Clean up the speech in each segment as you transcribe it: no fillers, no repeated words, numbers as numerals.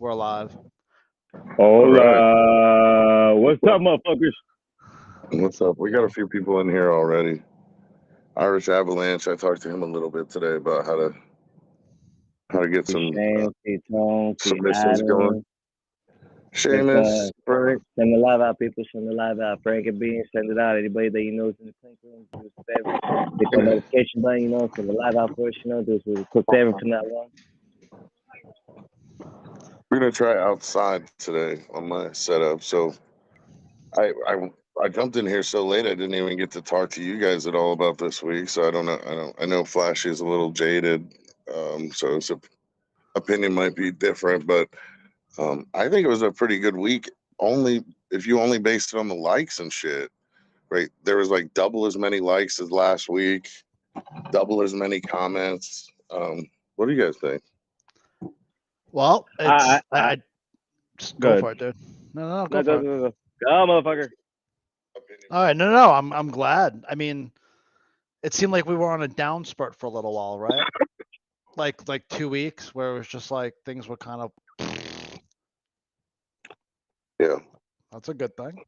We're live. Hola. What's up, motherfuckers? What's up? We got a few people in here already. Irish Avalanche. I talked to him a little bit today about how to get some submissions going. Seamus, Frank. Send the live out, people. Send the live out. Frank and Bean, send it out. Anybody that you know is in the Clink room, do us a favor. Hit that notification button, send the live out for us, do us a quick favor from that one. We're gonna try outside today on my setup. So I jumped in here so late I didn't even get to talk to you guys at all about this week. So I don't know. I know Flashy is a little jaded, so his opinion might be different, but I think it was a pretty good week. Only if you only based it on the likes and shit, right? There was like double as many likes as last week, double as many comments. What do you guys think? Well, it's just go for it, dude. No, go for it. Go, motherfucker. All right, no, I'm glad. I mean, it seemed like we were on a down spurt for a little while, right? Like 2 weeks where it was just like things were kind of. Yeah, that's a good thing.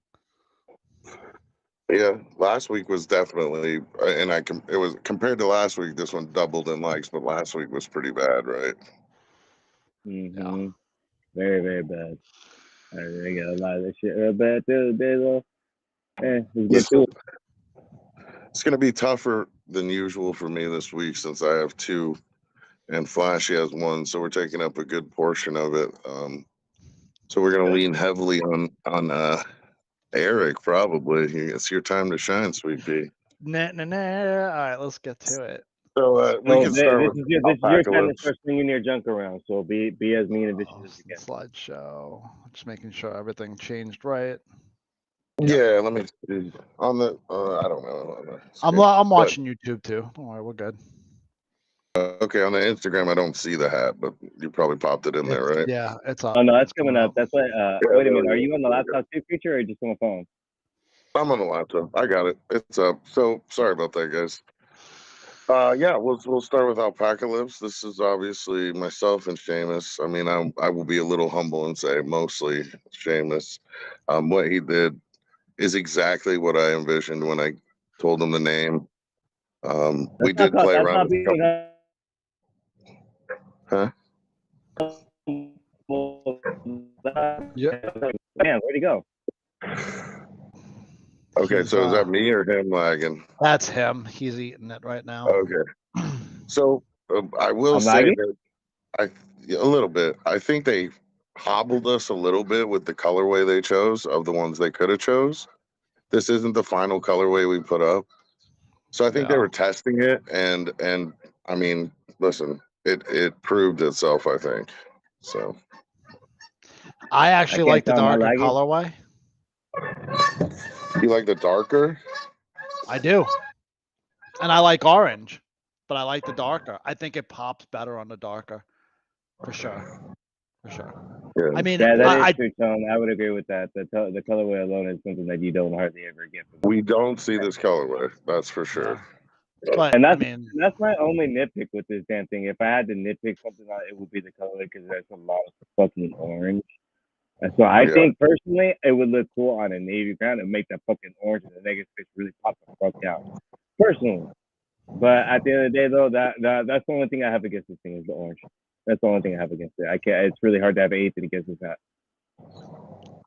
Yeah, last week was definitely, and it was compared to last week. This one doubled in likes, but last week was pretty bad, right? Mm-hmm. Yeah. Very, very bad. I got a lot of this shit real bad too today, though. Let's get to it. It's gonna be tougher than usual for me this week since I have two, and Flashy has one, so we're taking up a good portion of it. So we're gonna lean heavily on Eric, probably. It's your time to shine, Sweet Pea. Nah. All right, let's get to it. So we can start this with is your time to start swinging your junk around. So be as mean and vicious as you can. Slideshow. Just making sure everything changed right. Yeah, let me see. On the I don't know. I'm watching YouTube too. Don't worry, we're good. Okay, on the Instagram, I don't see the hat, but you probably popped it in there, right? Yeah, it's up. Oh no, it's coming up. That's why. Wait a minute. Are you on the laptop too, Creature, or just on the phone? I'm on the laptop. I got it. It's up. So sorry about that, guys. Yeah, we'll start with Alpaca Lips. This is obviously myself and Seamus. I mean, I will be a little humble and say mostly Seamus. What he did is exactly what I envisioned when I told him the name. We did play around with a couple. Huh? Yeah. Man, where'd he go? Okay, so is that me or him lagging? That's him. He's eating it right now. Okay. So I will say that a little bit. I think they hobbled us a little bit with the colorway they chose of the ones they could have chose. This isn't the final colorway we put up. So I think they were testing it, and I mean, listen, it proved itself, I think. So I actually like the darker colorway. You like the darker? I do. And I like orange, but I like the darker. I think it pops better on the darker. For sure. Yeah. I mean, that is true, Tom. I would agree with that. The colorway alone is something that you don't hardly ever get. We don't see this colorway, that's for sure. But that's my only nitpick with this damn thing. If I had to nitpick something, it would be the colorway because there's a lot of fucking orange. And so I think personally, it would look cool on a navy ground and make that fucking orange and the negative fish really pop the fuck out. Personally, but at the end of the day, though, that's the only thing I have against this thing is the orange. That's the only thing I have against it. I can't. It's really hard to have anything against this hat.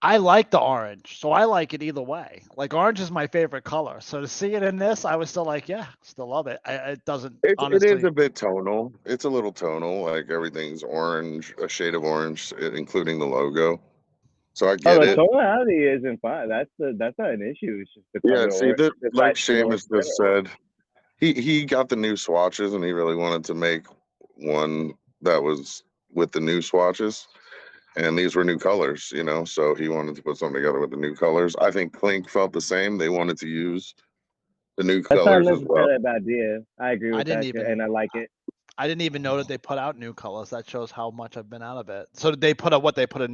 I like the orange, so I like it either way. Like orange is my favorite color, so to see it in this, I was still like, yeah, still love it. It doesn't. Honestly, it is a bit tonal. It's a little tonal. Like everything's orange, a shade of orange, including the logo. So I get it. The tonality isn't fine. That's not an issue. It's just the color. See, like Seamus just said, he got the new swatches and he really wanted to make one that was with the new swatches. And these were new colors, so he wanted to put something together with the new colors. I think Clink felt the same. They wanted to use the new colors as well. That's not a bad idea. I agree with that, and I like it. I didn't even know that they put out new colors. That shows how much I've been out of it. So did they put a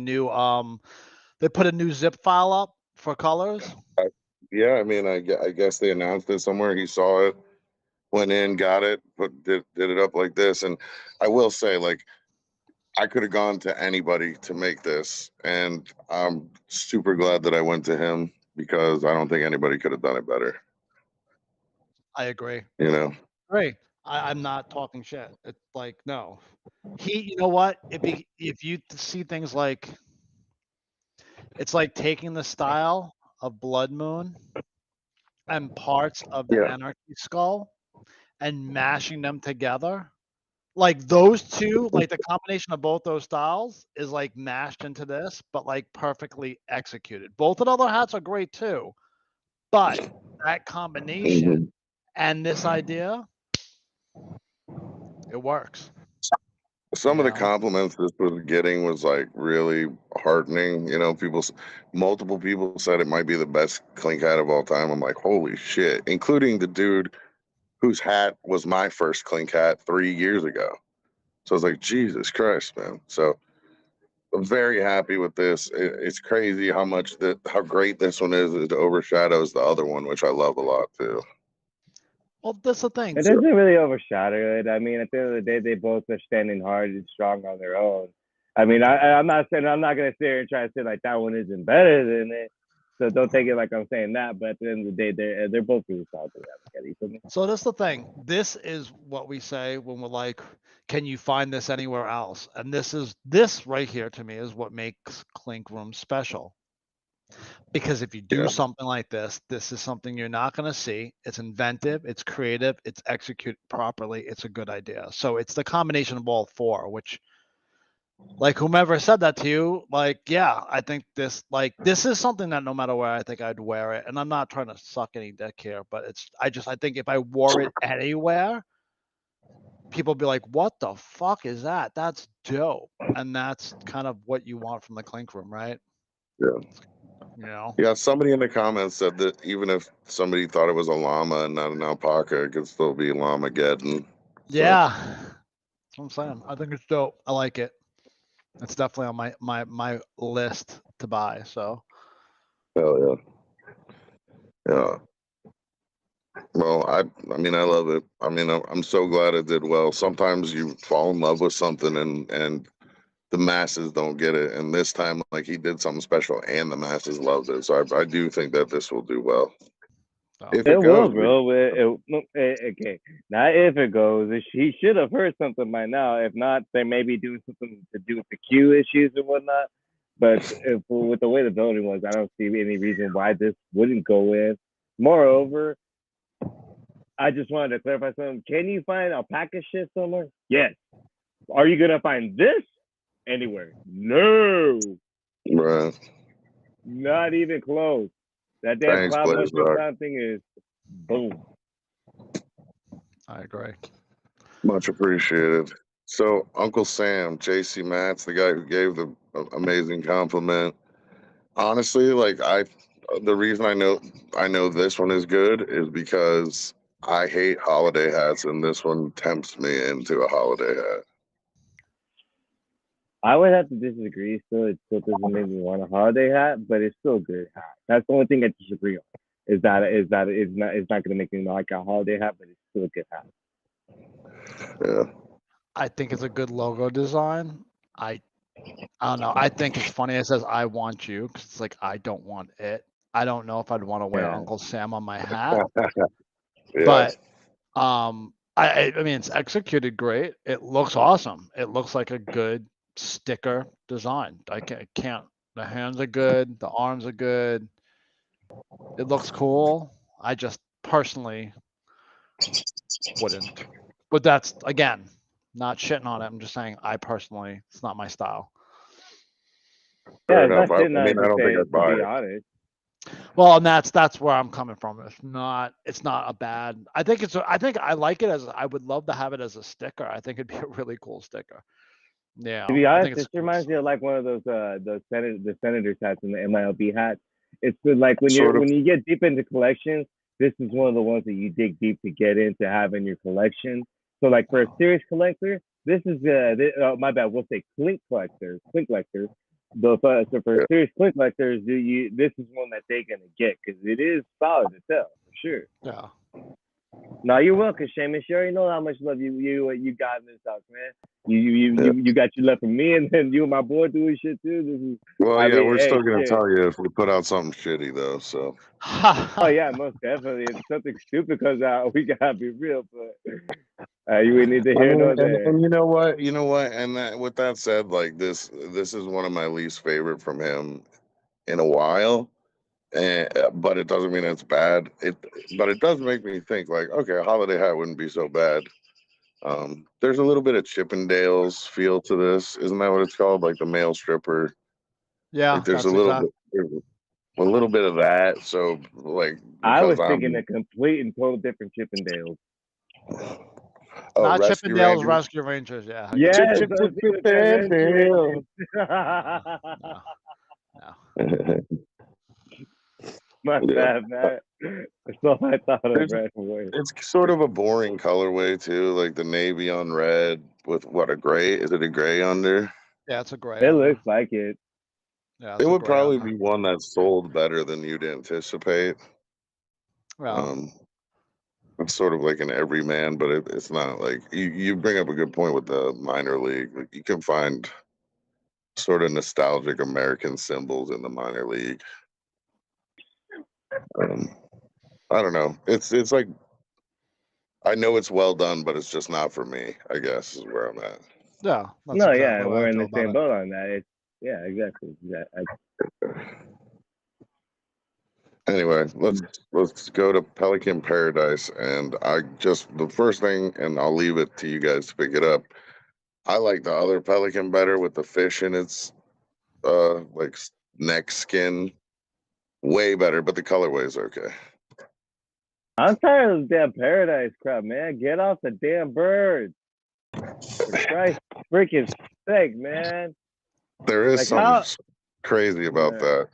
new zip file up for colors? Yeah, I mean, I guess they announced it somewhere. He saw it, went in, got it, did it up like this. And I will say, like, I could have gone to anybody to make this, and I'm super glad that I went to him because I don't think anybody could have done it better. I agree. You know? Great. I'm not talking shit. It's like no. You know what? If you see things like, it's like taking the style of Blood Moon and parts of the Yeah. Anarchy Skull and mashing them together. Like those two, like the combination of both those styles is like mashed into this, but like perfectly executed. Both of the other hats are great too, but that combination Mhm. and this idea, it works. Some of the Yeah. compliments this was getting was like really heartening. You know, multiple people said it might be the best Clink hat of all time. I'm like, holy shit, including the dude whose hat was my first Clink hat 3 years ago. So I was like, Jesus Christ, man. So I'm very happy with this. It's crazy how great this one is. It overshadows the other one, which I love a lot too. Well, that's the thing. It doesn't really overshadow it. I mean, at the end of the day, they both are standing hard and strong on their own. I mean, I'm not saying I'm not gonna sit here and try to say like that one isn't better than it. So don't take it like I'm saying that. But at the end of the day, they're both really solid together. So that's the thing. This is what we say when we're like, can you find this anywhere else? And this right here to me is what makes Clink Room special. Because if you do Yeah. something like this is something you're not going to see. It's inventive, it's creative, it's executed properly, it's a good idea. So it's the combination of all four, which, like, whomever said that to you, like, yeah, I think this is something that no matter where, I think I'd wear it. And I'm not trying to suck any dick here, but I think if I wore it anywhere, people be like, what the fuck is that? That's dope. And that's kind of what you want from the Clink Room, right? Yeah. You know? Yeah, somebody in the comments said that even if somebody thought it was a llama and not an alpaca, it could still be Llamageddon. Yeah. That's what I'm saying. I think it's dope. I like it. It's definitely on my list to buy. So Hell yeah. Yeah. Well, I mean, I love it. I mean, I'm so glad it did well. Sometimes you fall in love with something and the masses don't get it. And this time, like, he did something special and the masses loved it. So I do think that this will do well. If It it will, goes, bro. Okay, not if it goes. He should have heard something by now. If not, they may be doing something to do with the queue issues and whatnot. But with the way the building was, I don't see any reason why this wouldn't go in. Moreover, I just wanted to clarify something. Can you find alpaca shit somewhere? Yes. Are you gonna find this anywhere? No. right. Not even close. That damn Thanks, cloud Blaze buster Rock. sound thing is boom. I agree. Much appreciated. So, Uncle Sam, JC Matz, the guy who gave the amazing compliment. Honestly, like the reason I know this one is good is because I hate holiday hats, and this one tempts me into a holiday hat. I would have to disagree. Still, it still doesn't make me want a holiday hat, but it's still a good hat. That's the only thing I disagree on. It's not gonna make me like a holiday hat, but it's still a good hat. Yeah. I think it's a good logo design. I don't know. I think it's funny. It says "I want you" because it's like I don't want it. I don't know if I'd want to wear Yeah. Uncle Sam on my hat, Yeah. but I mean, it's executed great. It looks awesome. It looks like a good sticker design. I can't. The hands are good. The arms are good. It looks cool. I just personally wouldn't. But that's, again, not shitting on it. I'm just saying I personally, it's not my style. Fair Yeah, it's enough. not shitting I on it mean, I don't think to I'd buy be it. honest. Well, and that's where I'm coming from. It's not a bad. I think I like it as, I would love to have it as a sticker. I think it'd be a really cool sticker. Yeah. To be I honest, think this reminds me of like one of those the senators hats and the MLB hats. It's like Sort of. when you get deep into collections, this is one of the ones that you dig deep to get into have in your collection. So like for a serious collector, this is my bad. We'll say Clink collectors. So for serious Clink collectors, this is one that they're gonna get because it is solid as hell for sure. Yeah. No, you're welcome, Seamus. You already know how much love you got in this house, man. You got your love from me, and then you and my boy doing shit too. This is, Well, I yeah, mean, we're hey, still gonna shit. tell you if we put out something shitty though. So. Oh yeah, most definitely. If something stupid comes out, we gotta be real. But you would need to hear no there. And you know what, and that, with that said, like this is one of my least favorite from him in a while. And but it doesn't mean it's bad. But it does make me think like, okay, a holiday hat wouldn't be so bad. There's a little bit of Chippendales feel to this, isn't that what it's called? Like the male stripper. Yeah, Like there's that's exactly. a little bit of that. So like, I was because thinking a complete and total different Chippendales. Oh, Not Rescue Chippendales Rangers. Rescue Rangers. Yeah. Yes, Chip, I chip, was chip, thinking chip, of that Chippendale. No. My Yeah. bad, man. That's all I thought of right away. It's sort of a boring colorway too, like the navy on red with what, a gray? Is it a gray under? Yeah, it's a gray. It under. looks like it. Yeah, It it's a would gray. probably under. be one that sold better than you'd anticipate. Well, It's sort of like an everyman, but it's not like you bring up a good point with the minor league. Like you can find sort of nostalgic American symbols in the minor league. I don't know. It's like, I know it's well done, but it's just not for me, I guess, is where I'm at. yeah. That's No, exactly yeah, what we're I in feel the about same it. boat on that. It's, yeah, exactly. Anyway, let's go to Pelican Paradise, and the first thing, and I'll leave it to you guys to pick it up. I like the other Pelican better with the fish in its like neck skin, way better, but the colorway is okay. I'm tired of this damn paradise crap, man. Get off the damn bird. For Christ's freaking sake, man. There is Like something crazy about Yeah. that.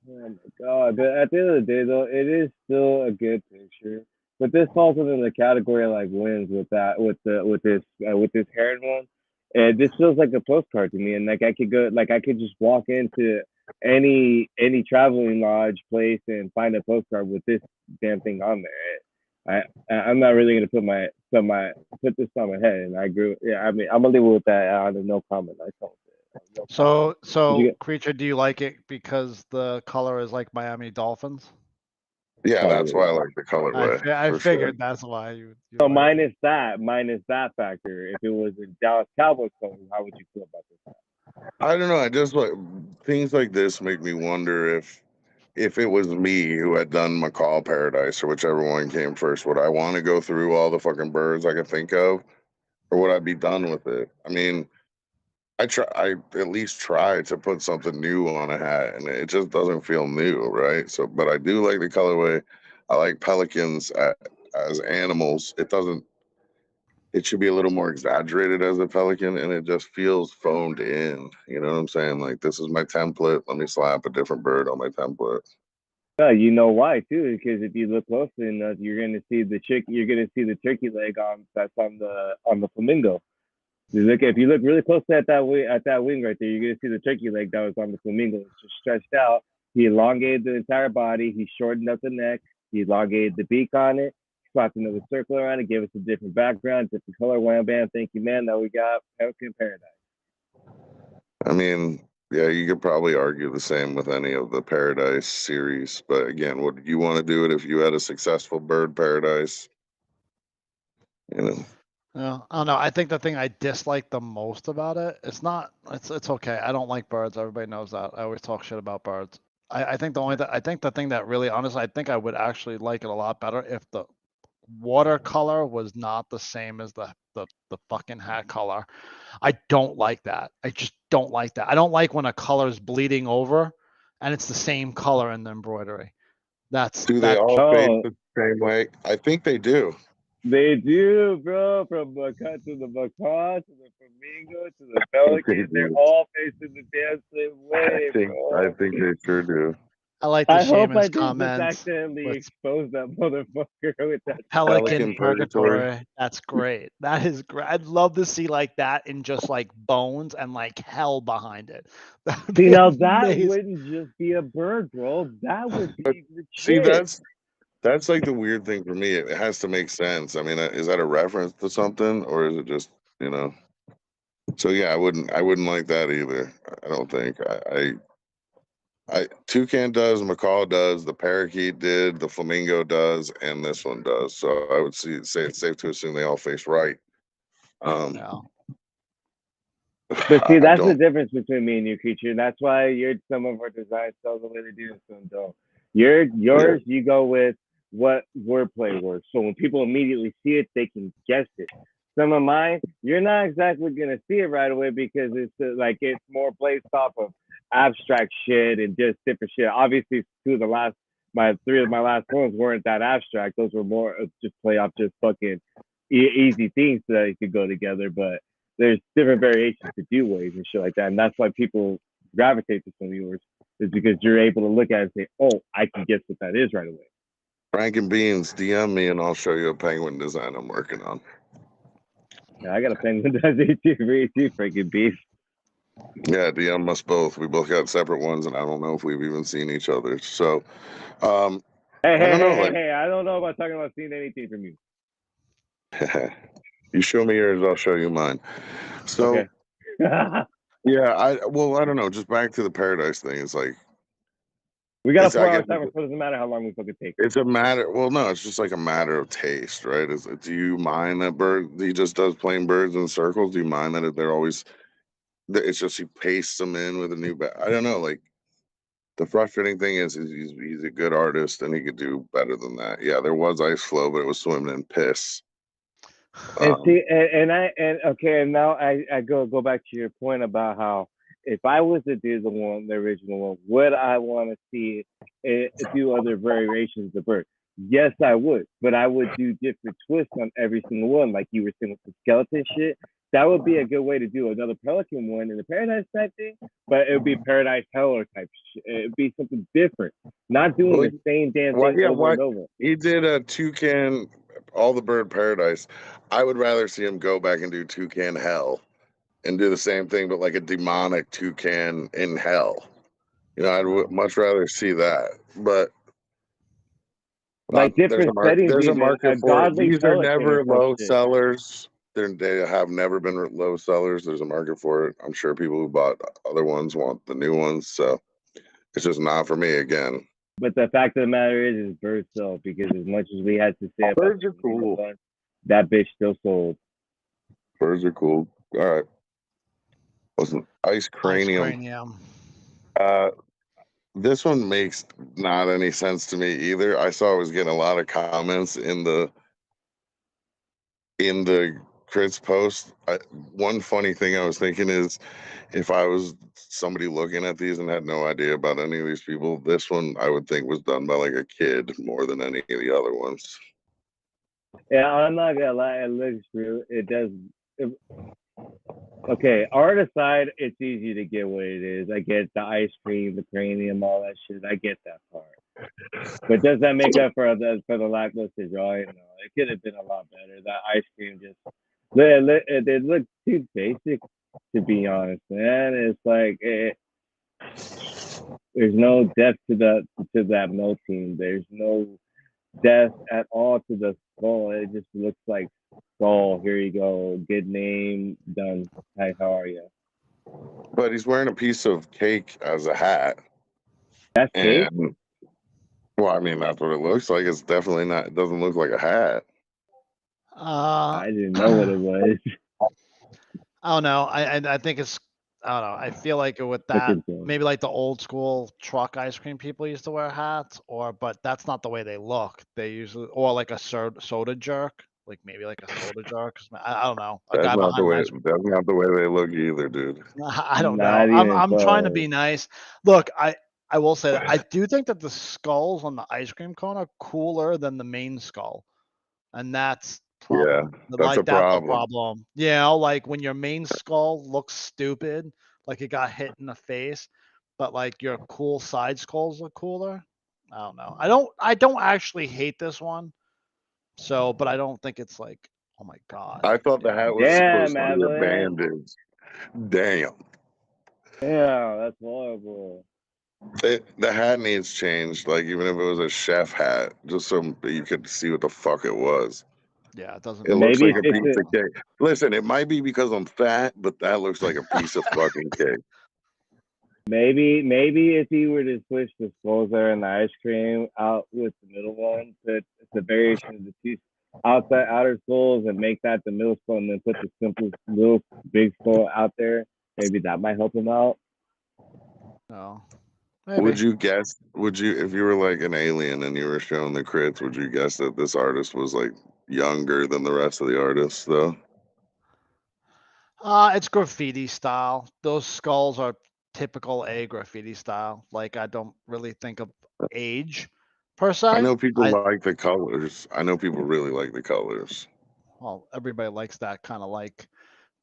Oh my god! But at the end of the day, though, it is still a good picture. But this falls within the category of like wins with that, with this heron one. And this feels like a postcard to me. And like I could just walk into any traveling lodge place and find a postcard with this damn thing on there. I'm not really gonna put this on my head. And I agree. Yeah, I mean, I'm gonna leave it with that. No comment. I don't. So Creature, do you like it because the color is like Miami Dolphins? Yeah, that's why I like the colorway. I for figured sure. that's why you. So like minus that factor, if it was in Dallas Cowboys colors, how would you feel about this? I don't know. I just like things like this make me wonder if it was me who had done McCall Paradise or whichever one came first, would I want to go through all the fucking birds I could think of, or would I be done with it? I mean, I at least try to put something new on a hat, and it just doesn't feel new, right? So, but I do like the colorway. I like pelicans as animals. It should be a little more exaggerated as a pelican, and it just feels phoned in. You know what I'm saying? Like, this is my template. Let me slap a different bird on my template. You know why too? Because if you look closely enough, you're gonna see the turkey leg that's on the flamingo. If you look really closely at that wing right there, you're gonna see the turkey leg that was on the flamingo. It's just stretched out. He elongated the entire body. He shortened up the neck. He elongated the beak on it. Slapped another circle around it. Gave us a different background, different color. Wham bam. Thank you, man. Now we got Pelican Paradise. I mean, yeah, you could probably argue the same with any of the Paradise series, but again, would you want to do it if you had a successful bird paradise? You know. I don't know. I think the thing I dislike the most about it, it's okay. I don't like birds. Everybody knows that. I always talk shit about birds. I think the thing that really, honestly, I think I would actually like it a lot better if the watercolor was not the same as the fucking hat color. I don't like that. I just don't like that. I don't like when a color is bleeding over and it's the same color in the embroidery. Do they all fade the same way? I think they do. They do, bro. From macaw to the macaw to the flamingo to the pelican, they're all facing the damn same way, I think they sure do. I like the Seamus comments. I just accidentally exposed that motherfucker with that Pelican Purgatory. That's great. That is great. I'd love to see like that in just like bones and like hell behind it. See, now that wouldn't just be a bird, bro. That would be the See, That's like the weird thing for me. It has to make sense. I mean, is that a reference to something, or is it just, you know? So yeah, I wouldn't like that either. I don't think. Toucan does, macaw does, the parakeet did, the flamingo does, and this one does. So I would say it's safe to assume they all face right. Yeah. But see, I that's the don't. difference between me and you, creature. That's why some of our designs sell the way they do, and some don't. Yours, you go with what wordplay works. So when people immediately see it, they can guess it. Some of mine, you're not exactly gonna see it right away because it's like it's more based off of abstract shit and just different shit. Obviously, three of my last ones weren't that abstract. Those were more just play off just fucking easy things so that it could go together. But there's different variations to do ways and shit like that, and that's why people gravitate to some of yours is because you're able to look at it and say, "Oh, I can guess what that is right away." Frank and Beans, DM me and I'll show you a penguin design I'm working on. Yeah, I got a penguin does it too, freaking beast. Yeah, DM us both. We both got separate ones, and I don't know if we've even seen each other. So, Hey, I don't know. I don't know about talking about seeing anything from you. You show me yours, I'll show you mine. So, Okay. yeah, I don't know. Just back to the paradise thing. It's like We got a I 4 hour guess timer, so it doesn't matter how long we fucking take. it's a matter. Well, no, it's just like a matter of taste, right? Do you mind that bird? He just does plain birds in circles. Do you mind that they're always? It's just he pastes them in with a new. I don't know. Like the frustrating thing is he's a good artist and he could do better than that. Yeah, there was ice flow, but it was swimming in piss. And see, and now I go back to your point about how if I was to do the original one, would I want to see it do other variations of the bird? Yes, I would, but I would do different twists on every single one, like you were saying with the skeleton shit. That would be a good way to do another pelican one in the paradise type thing, but it would be paradise heller type shit. It'd be something different, not doing the same damn thing over and over. He did a toucan, all the bird paradise. I would rather see him go back and do toucan hell and do the same thing, but like a demonic toucan in hell. You know, I'd much rather see that. But Like different settings, there's a even market a for it. godly These are pelican or never some low shit. sellers. They have never been low sellers. There's a market for it. I'm sure people who bought other ones want the new ones. So it's just not for me again. But the fact of the matter is birds sell because as much as we had to say about Birds are cool. One, that bitch still sold. Birds are cool. All right. Wasn't ice cranium. This one makes not any sense to me either. I saw I was getting a lot of comments in the Critz post. One funny thing I was thinking is if I was somebody looking at these and had no idea about any of these people, this one I would think was done by like a kid more than any of the other ones. Yeah, I'm not gonna lie, it looks real. It does. Okay, art aside, it's easy to get what it is. I get the ice cream, the cranium, all that shit. I get that part. But does that make up for the lackluster drawing? No, it could have been a lot better. That ice cream just it looked too basic, to be honest, man. It's like there's no depth to that melting. There's no depth at all to the skull. It just looks like skull. Here you go. Good name. Done. Hi, how are you? But he's wearing a piece of cake as a hat. That's cake? Well, I mean, that's what it looks like. It's definitely not. It doesn't look like a hat. I didn't know what it was. I don't know. I think it's. I don't know. I feel like with that, maybe like the old school truck ice cream people used to wear hats, but that's not the way they look. They usually, or like a soda jerk, like maybe like a soda jerk. I don't know. That's not the way. That's not the way they look either, dude. I don't know. I'm trying to be nice. Look, I will say that I do think that the skulls on the ice cream cone are cooler than the main skull, and that's. Problem. Yeah, that's a problem. Yeah, like when your main skull looks stupid, like it got hit in the face, but like your cool side skulls look cooler. I don't know. I don't actually hate this one. So, but I don't think it's like, oh my god. I thought the hat was supposed to be a bandage. Damn. Yeah, that's horrible. The hat needs changed. Like even if it was a chef hat, just so you could see what the fuck it was. Yeah, it doesn't. It looks Maybe like a fix piece it. of cake. Listen, it might be because I'm fat, but that looks like a piece of fucking cake. Maybe if you were to switch the skulls there and the ice cream out with the middle one, put the variation of the two outer skulls and make that the middle skull, and then put the simple little big skull out there. Maybe that might help him out. No. Maybe. Would you guess? Would you, if you were like an alien and you were showing the crits, would you guess that this artist was like younger than the rest of the artists, though? It's graffiti style. Those skulls are typical A graffiti style. Like I don't really think of age per se. I know people like the colors. I know people really like the colors. Well, everybody likes that kind of like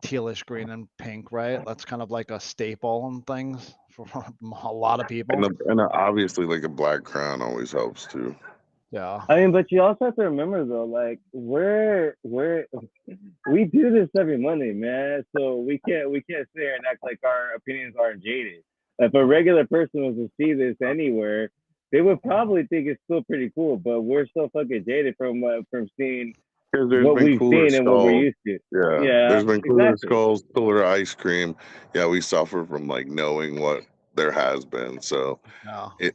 tealish green and pink, right? That's kind of like a staple and things for a lot of people. And obviously, like a black crown always helps too. Yeah. I mean, but you also have to remember though, like we do this every Monday, man. So we can't sit here and act like our opinions aren't jaded. If a regular person was to see this anywhere, they would probably think it's still pretty cool. But we're so fucking jaded from seeing what we've seen and what we're used to. Yeah, there's been cooler skulls, cooler ice cream. Yeah, we suffer from like knowing what there has been. So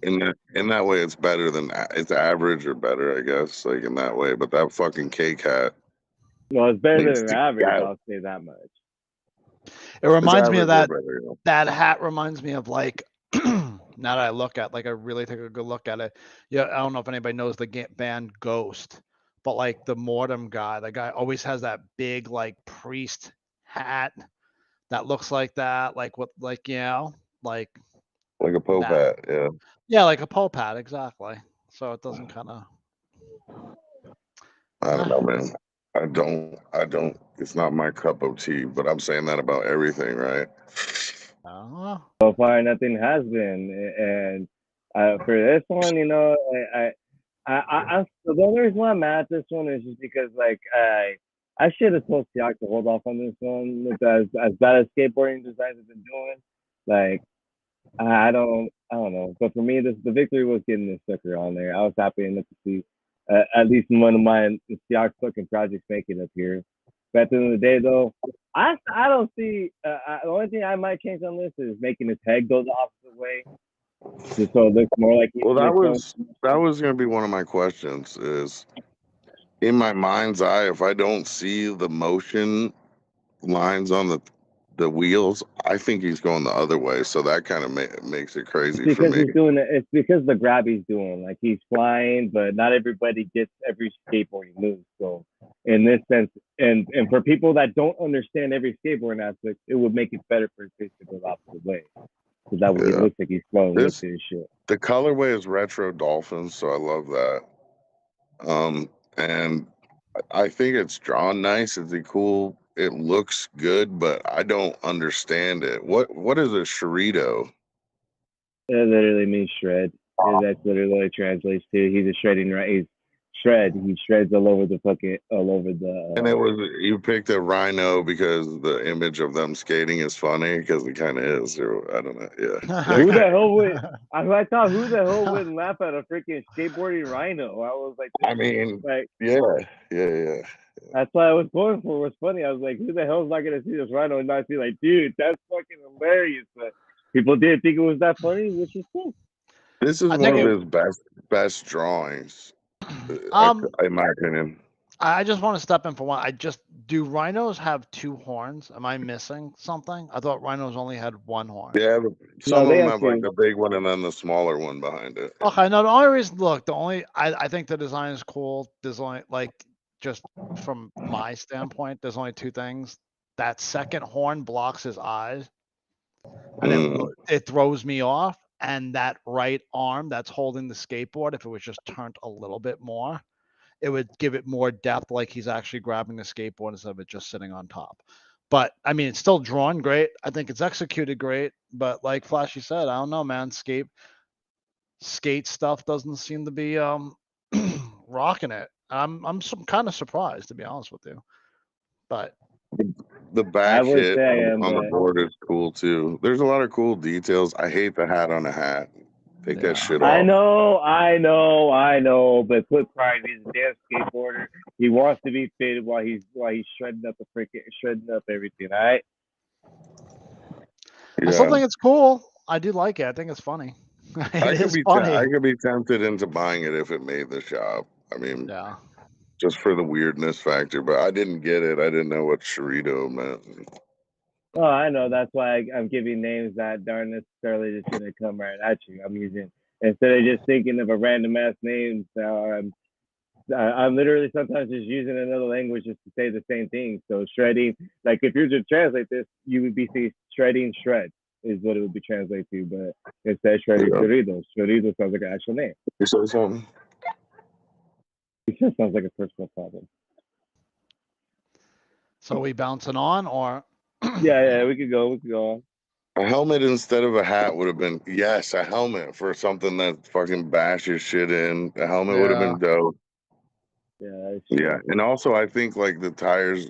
in that way, it's better than it's average or better, I guess. Like in that way, but that fucking cake hat. Well, it's better than average. I'll say that much. It reminds me of that. That hat reminds me of like. Now that I look at, like, I really take a good look at it. Yeah, I don't know if anybody knows the band Ghost, but like the Mortem guy, the guy always has that big like priest hat that looks like that, like what, like like a Pope hat, yeah. Yeah, like a Pope hat, exactly. So it doesn't kind of. I don't know, man. I don't. It's not my cup of tea, but I'm saying that about everything, right? So far, nothing has been, and for this one, the only reason why I'm mad at this one is just because, like, I should have told Siak to hold off on this one. As bad as skateboarding designs have been doing, like, I don't know. But for me, the victory was getting this sucker on there. I was happy enough to see at least one of my Siak's fucking projects making up here. But at the end of the day, though, I don't see. The only thing I might change on this is making his head go the opposite way, just so it looks more like. Well, that was going to be one of my questions. Is in my mind's eye, if I don't see the motion lines on the wheels, I think he's going the other way. So that kind of makes it crazy for me. He's doing it. It's because the grab he's doing, like he's flying, but not everybody gets every skateboarding move. So in this sense, and for people that don't understand every skateboarding aspect, it would make it better for his face to go the opposite way. So that way it looks like he's flowing with his shit. The colorway is retro dolphins, so I love that. And I think it's drawn nice. It's cool. It looks good, but I don't understand it. What is a shreddo? It literally means shred. That's literally what it translates to. He's a shredding, right? He's shred. He shreds all over the. And it was, you picked a rhino because the image of them skating is funny, because it kind of is. Or I don't know. Yeah. Who the hell would? I thought who the hell wouldn't laugh at a freaking skateboarding rhino? I was like, I mean, like, yeah. That's what I was going for. It was funny. I was like, who the hell is not gonna see this rhino and not be like, dude, that's fucking hilarious. But people didn't think it was that funny, which is cool. This is one of his best drawings, in my opinion. I just want to step in for one. Do rhinos have two horns? Am I missing something? I thought rhinos only had one horn. Yeah, some of them have like the big one and then the smaller one behind it. Okay, no, the only reason, I think the design is cool. There's only, like, just from my standpoint, there's only two things. That second horn blocks his eyes, and it throws me off. And that right arm that's holding the skateboard, if it was just turned a little bit more, it would give it more depth, like he's actually grabbing the skateboard instead of it just sitting on top. But I mean, it's still drawn great. I think it's executed great. But like Flashy said, I don't know, man. Skate stuff doesn't seem to be rocking it. I'm kind of surprised, to be honest with you. But the back hit on the board is cool too. There's a lot of cool details. I hate the hat on a hat. Take Yeah. that shit off. I know. But put pride. He's a damn skateboarder. He wants to be fit while he's shredding up everything. All right. I still think it's cool. I do like it. I think it's funny. It is funny. I could be tempted into buying it if it made the shop. I mean, Yeah. just for the weirdness factor, but I didn't get it. I didn't know what Chorito meant. Oh, I know. That's why I'm giving names that aren't necessarily just gonna come right at you. I'm using instead of just thinking of a random ass name. I'm literally sometimes just using another language just to say the same thing. So shredding, like if you were to translate this, you would be saying shredding shred is what it would be translated to. But instead, shredding chorizo. Chorizo sounds like an actual name. You said something? It just sounds like a personal problem. So are we bouncing on or? Yeah, we could go on. A helmet instead of a hat would have been, yes, a helmet for something that fucking bashes shit in. A helmet would have been dope. Yeah, and also I think like the tires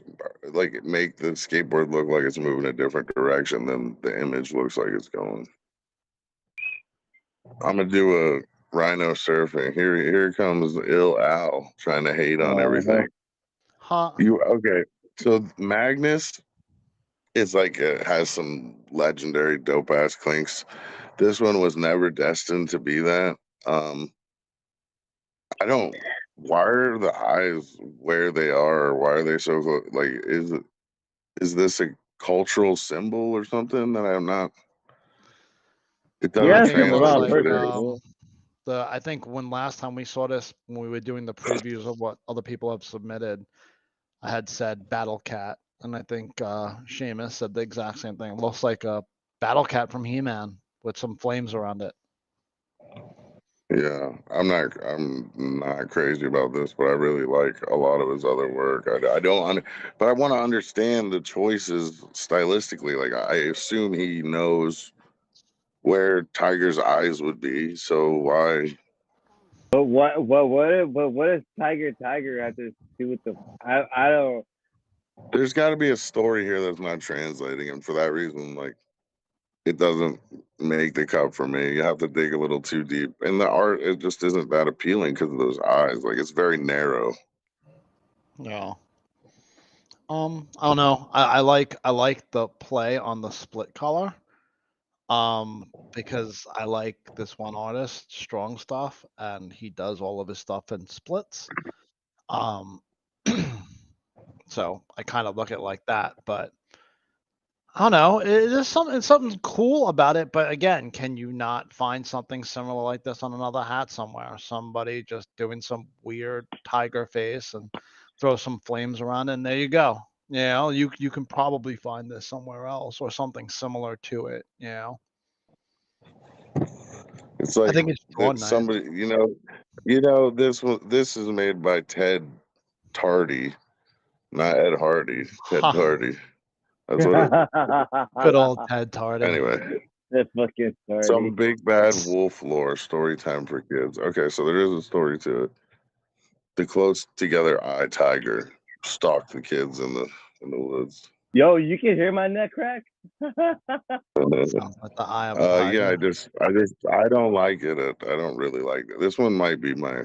like make the skateboard look like it's moving a different direction than the image looks like it's going. I'm gonna do a rhino surfing. Here comes Ill Al trying to hate on everything. Huh? Okay? So Magnus is like has some legendary dope ass clinks. This one was never destined to be that. I don't. Why are the eyes where they are? Why are they so close? Like, is this a cultural symbol or something that I'm not? It doesn't translate. I think when last time we saw this, when we were doing the previews of what other people have submitted, I had said Battle Cat, and I think Seamus said the exact same thing. It looks like a Battle Cat from He-Man with some flames around it. Yeah, I'm not crazy about this, but I really like a lot of his other work. I don't, but I want to understand the choices stylistically. Like I assume he knows where Tiger's eyes would be, so why? But what does Tiger have to do with the? I don't. There's got to be a story here that's not translating, and for that reason, like it doesn't make the cut for me. You have to dig a little too deep, and the art it just isn't that appealing because of those eyes. Like it's very narrow. Yeah. I don't know. I like the play on the split color. Because I like this one artist, Strong Stuff, and he does all of his stuff in splits. So I kind of look at it like that, but I don't know. There's something cool about it, but again, can you not find something similar like this on another hat somewhere? Somebody just doing some weird tiger face and throw some flames around, and there you go. You know, you can probably find this somewhere else or something similar to it. You know. It's like I think it's somebody, this is made by Ted Tardy, not Ed Hardy. Ted Tardy. That's what it is. Good old Ted Tardy. Anyway. That's fucking Tardy. Some big bad wolf lore story time for kids. Okay, so there is a story to it. The close together eye tiger stalked the kids in the woods. Yo, you can hear my neck crack? Sounds like the eye of a tiger. Yeah, I don't like it. I don't really like it. This one might be my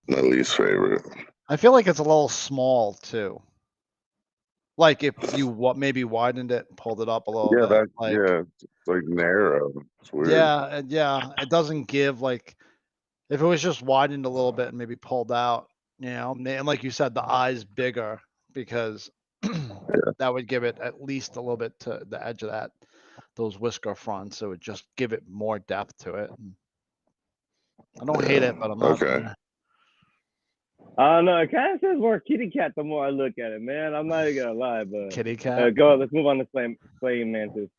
least favorite. I feel like it's a little small too. Like if you maybe widened it and pulled it up a little bit. It's like narrow. It's weird. Yeah. It doesn't give like if it was just widened a little bit and maybe pulled out, and like you said, the eye's bigger because that would give it at least a little bit to the edge of those whisker fronts. So it would just give it more depth to it. I don't hate it, but I'm not. Okay. I don't know. It kind of says more kitty cat the more I look at it, man. I'm not even gonna lie, but kitty cat. Go. Let's move on to flame mantis.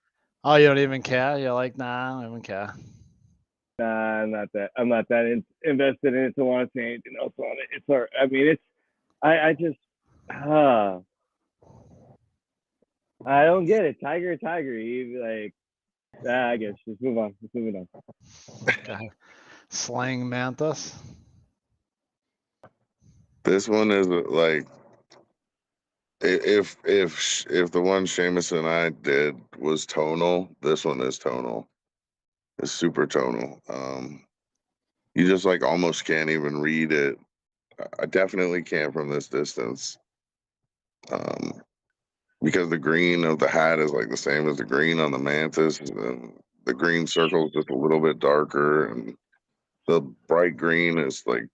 Oh, you don't even care? You're like, nah, I don't even care. Nah, I'm not that invested in it to want to say anything else on it. It's hard. I mean, I just I don't get it. Tiger. You like, I guess just move on. Let's move on. Okay. Slang mantis. This one is like, if the one Seamus and I did was tonal, this one is tonal. is super tonal. You just like almost can't even read it. I definitely can't from this distance. Because the green of the hat is like the same as the green on the mantis, and the green circle is just a little bit darker, and the bright green is like,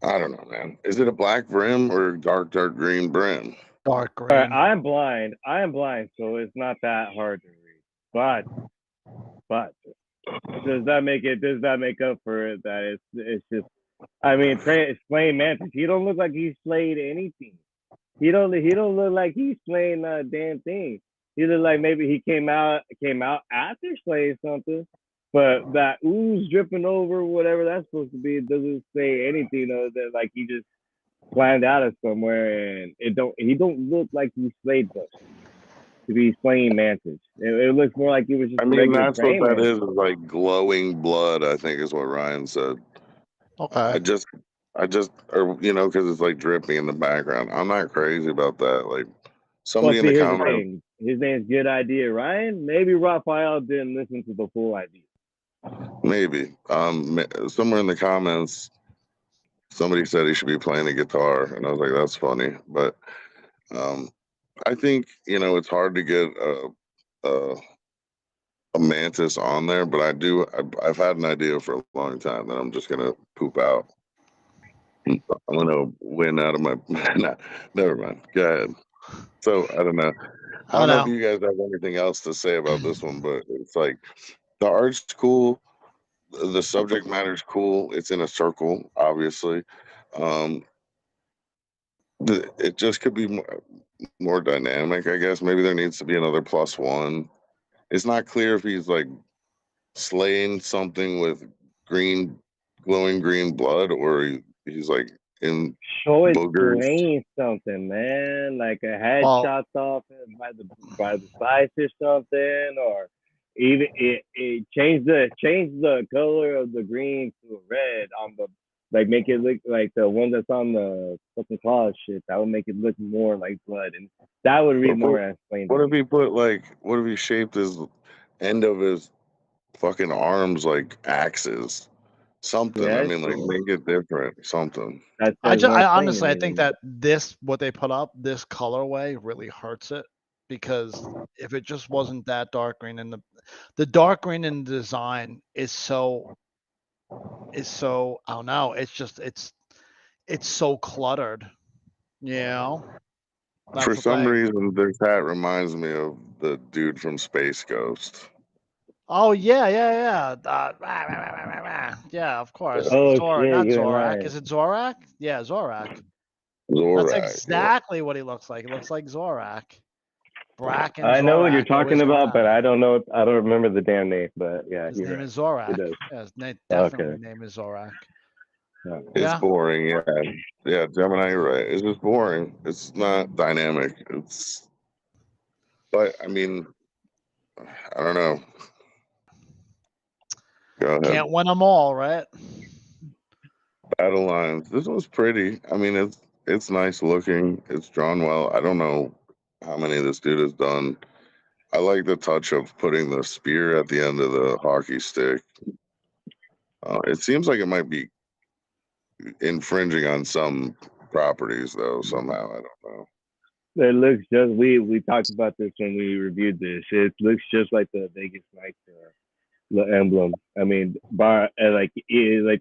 I don't know, man. Is it a black brim or dark green brim? Dark All green. right, I am blind. So it's not that hard to read. But does that make up for it? That it's just. I mean, slaying mantis. He don't look like he's slayed anything. He don't look like he's slaying a damn thing. He look like maybe he came out after slaying something, but that ooze dripping over whatever that's supposed to be, it doesn't say anything other than like he just climbed out of somewhere, and he don't look like he slayed something to be slaying mantis. It looks more like he was just. I mean, that's what that is like glowing blood, I think is what Ryan said. Okay. I just, or because it's like dripping in the background. I'm not crazy about that. Like somebody in the comments. His name's Good Idea, Ryan. Maybe Raphael didn't listen to the full idea. Maybe. Somewhere in the comments, somebody said he should be playing a guitar, and I was like, that's funny. But I think it's hard to get a mantis on there, but I've had an idea for a long time that I'm just gonna poop out. I'm gonna win out of my. Nah, never mind. Go ahead. So I don't know. I don't know if you guys have anything else to say about this one, but it's like the art's cool, the subject matter's cool. It's in a circle, obviously. It just could be more dynamic, I guess. Maybe there needs to be another +1. It's not clear if he's like slaying something with glowing green blood, or he's like in boogers. Slaying something, man, like a head chopped off by the slice or something, or even it changed the color of the green to a red on the, like, make it look like the one that's on the fucking claw shit. That would make it look more like blood, and that would read more as plain. What if he shaped his end of his fucking arms like axes? Something. Yeah, I mean, like, make it different. Something. I honestly, I think that what they put up, this colorway really hurts it, because if it just wasn't that dark green, and the dark green in the design is so I don't know, it's so cluttered, For some reason, this hat reminds me of the dude from Space Ghost. Oh yeah. Yeah, of course. Not Zorak. Is it Zorak? Yeah, Zorak. That's exactly what he looks like. He looks like Zorak. Bracken. I know what you're talking about, but I don't know. I don't remember the damn name. But yeah, his name is Zorak. Yeah, his name is Zorak. It's boring. Yeah, Gemini, you're right. It's just boring. It's not dynamic. But I mean, I don't know. Go ahead. Can't win them all, right? Battle lines. This one's pretty. I mean, it's nice looking. It's drawn well. I don't know how many this dude has done. I like the touch of putting the spear at the end of the hockey stick. It seems like it might be infringing on some properties, though, somehow. I don't know. It looks just, we talked about this when we reviewed this. It looks just like the Vegas Knights the emblem. I mean, the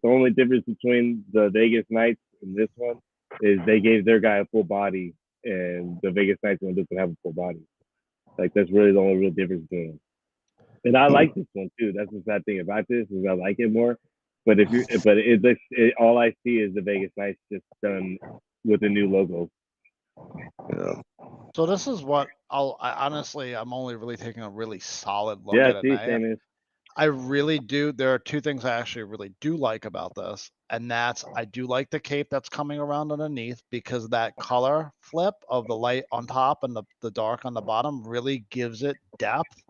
only difference between the Vegas Knights and this one is they gave their guy a full body, and the Vegas Knights one doesn't have a full body. Like, that's really the only real difference between them. And I like this one too. That's the sad thing about this, is I like it more. But all I see is the Vegas Knights just done with a new logo. Yeah. So this is what I'm only really taking a really solid look at it. I really do. There are two things I actually really do like about this, and that's, I do like the cape that's coming around underneath, because that color flip of the light on top and the dark on the bottom really gives it depth.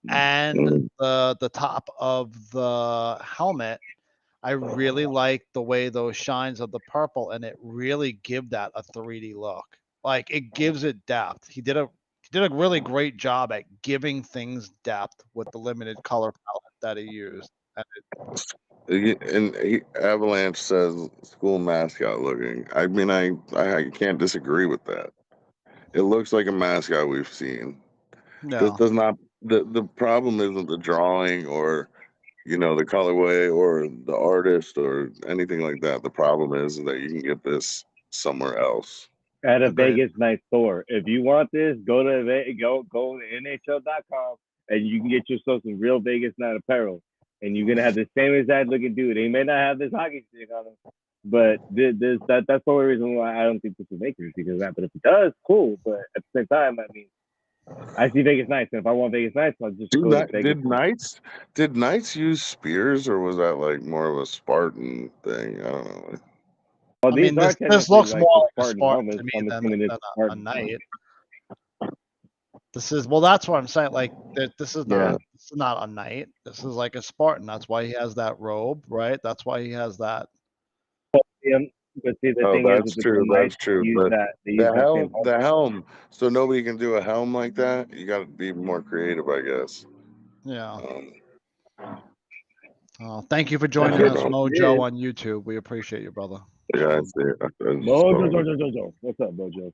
And the top of the helmet, I really like the way those shines of the purple, and it really give that a 3D look. Like, it gives it depth. He did a really great job at giving things depth with the limited color palette. that he used. And Avalanche says school mascot looking. I mean, I can't disagree with that. It looks like a mascot we've seen. Yeah. This does not. The problem isn't the drawing or the colorway or the artist or anything like that. The problem is that you can get this somewhere else. At a Agreed. Vegas night store. If you want this, go to NHL.com and you can get yourself some real Vegas night apparel. And you're gonna have the same exact looking dude. He may not have this hockey stick on him, but that's the only reason why I don't think this will make it because of that. But if it does, cool. But at the same time, I mean, I see Vegas Knights, and if I want Vegas Knights, I'll just go to Vegas. Did Knights use spears, or was that like more of a Spartan thing? I don't know. Well, I mean, this looks like more like a Spartan Spartan to me I'm than assuming it's a Spartan. knight. This is that's what I'm saying. Like this is not a knight. This is like a Spartan. That's why he has that robe, right? That's why he has that. But see, the thing that's is, true. That's true. But the helm. So nobody can do a helm like that. You got to be more creative, I guess. Yeah. Thank you for joining us, Mojo, on YouTube. We appreciate you, brother. Yeah, I see it. Mojo. What's up, Mojo?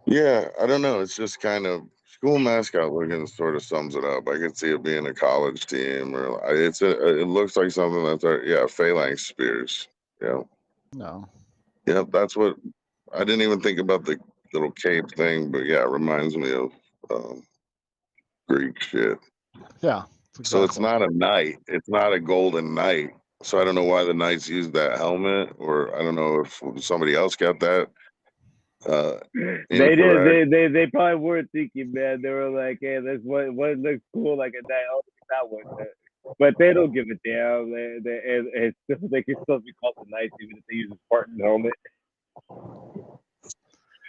Yeah, I don't know. It's just kind of school mascot looking sort of sums it up. I could see it being a college team, or it looks like something that's phalanx spears. Yeah. No. Yep, that's what I didn't even think about the little cape thing, but yeah, it reminds me of Greek shit. Yeah. Exactly. So it's not a knight. It's not a golden knight. So I don't know why the knights used that helmet, or I don't know if somebody else got that. They did. They probably weren't thinking, man. They were like, "Hey, this what looks cool like a knight. Oh, that one." But they don't give a damn. They can still be called the knights even if they use a Spartan helmet. All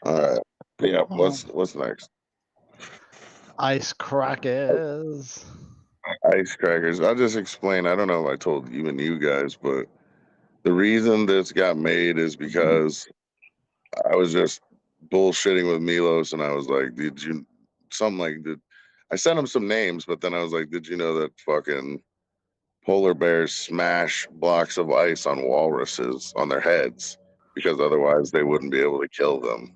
right. Yeah. What's next? Ice crackers. Ice crackers. I'll just explain. I don't know if I told even you guys, but the reason this got made is because I was just bullshitting with Milos, and I was like, I sent him some names, but then I was like, did you know that fucking polar bears smash blocks of ice on walruses on their heads because otherwise they wouldn't be able to kill them?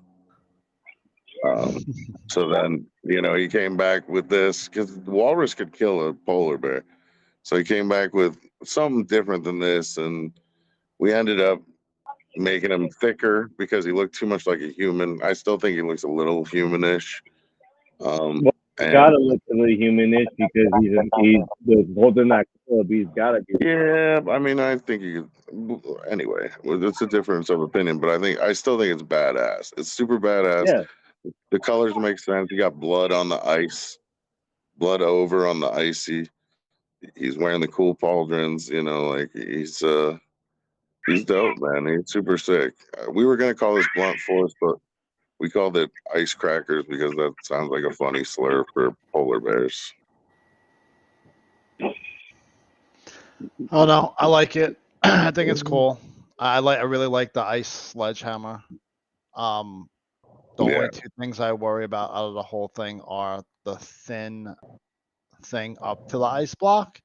So then, he came back with this because the walrus could kill a polar bear. So he came back with something different than this, and we ended up making him thicker because he looked too much like a human. I still think he looks a little humanish. Gotta look a little humanish because he's holding that club. He's gotta be. Yeah, I mean, I think anyway, it's a difference of opinion, but I still think it's badass. It's super badass. Yeah. The colors make sense. You got blood on the ice, blood over on the icy. He's wearing the cool pauldrons, like he's dope, man. He's super sick. We were gonna call this blunt force, but we called it ice crackers because that sounds like a funny slur for polar bears. Oh no, I like it. I think it's cool. I really like the ice sledgehammer. The only two things I worry about out of the whole thing are the thin thing up to the ice block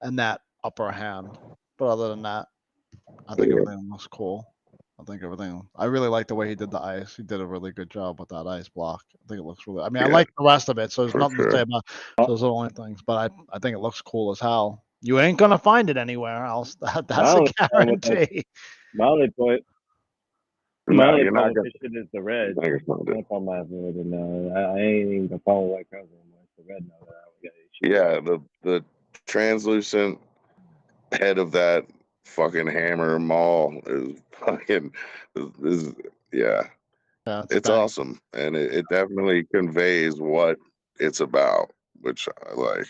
and that upper hand. But other than that, I think everything looks cool. I really like the way he did the ice. He did a really good job with that ice block. I think it looks really, I like the rest of it. So there's nothing to say about those are the only things, but I think it looks cool as hell. You ain't going to find it anywhere else. That's a guarantee. My only point. No, you're not gonna. Shit is the red. I ain't even gonna follow white color anymore. It's the red now that I got Yeah, the translucent head of that fucking hammer maul is fucking it's awesome, and it definitely conveys what it's about, which I like.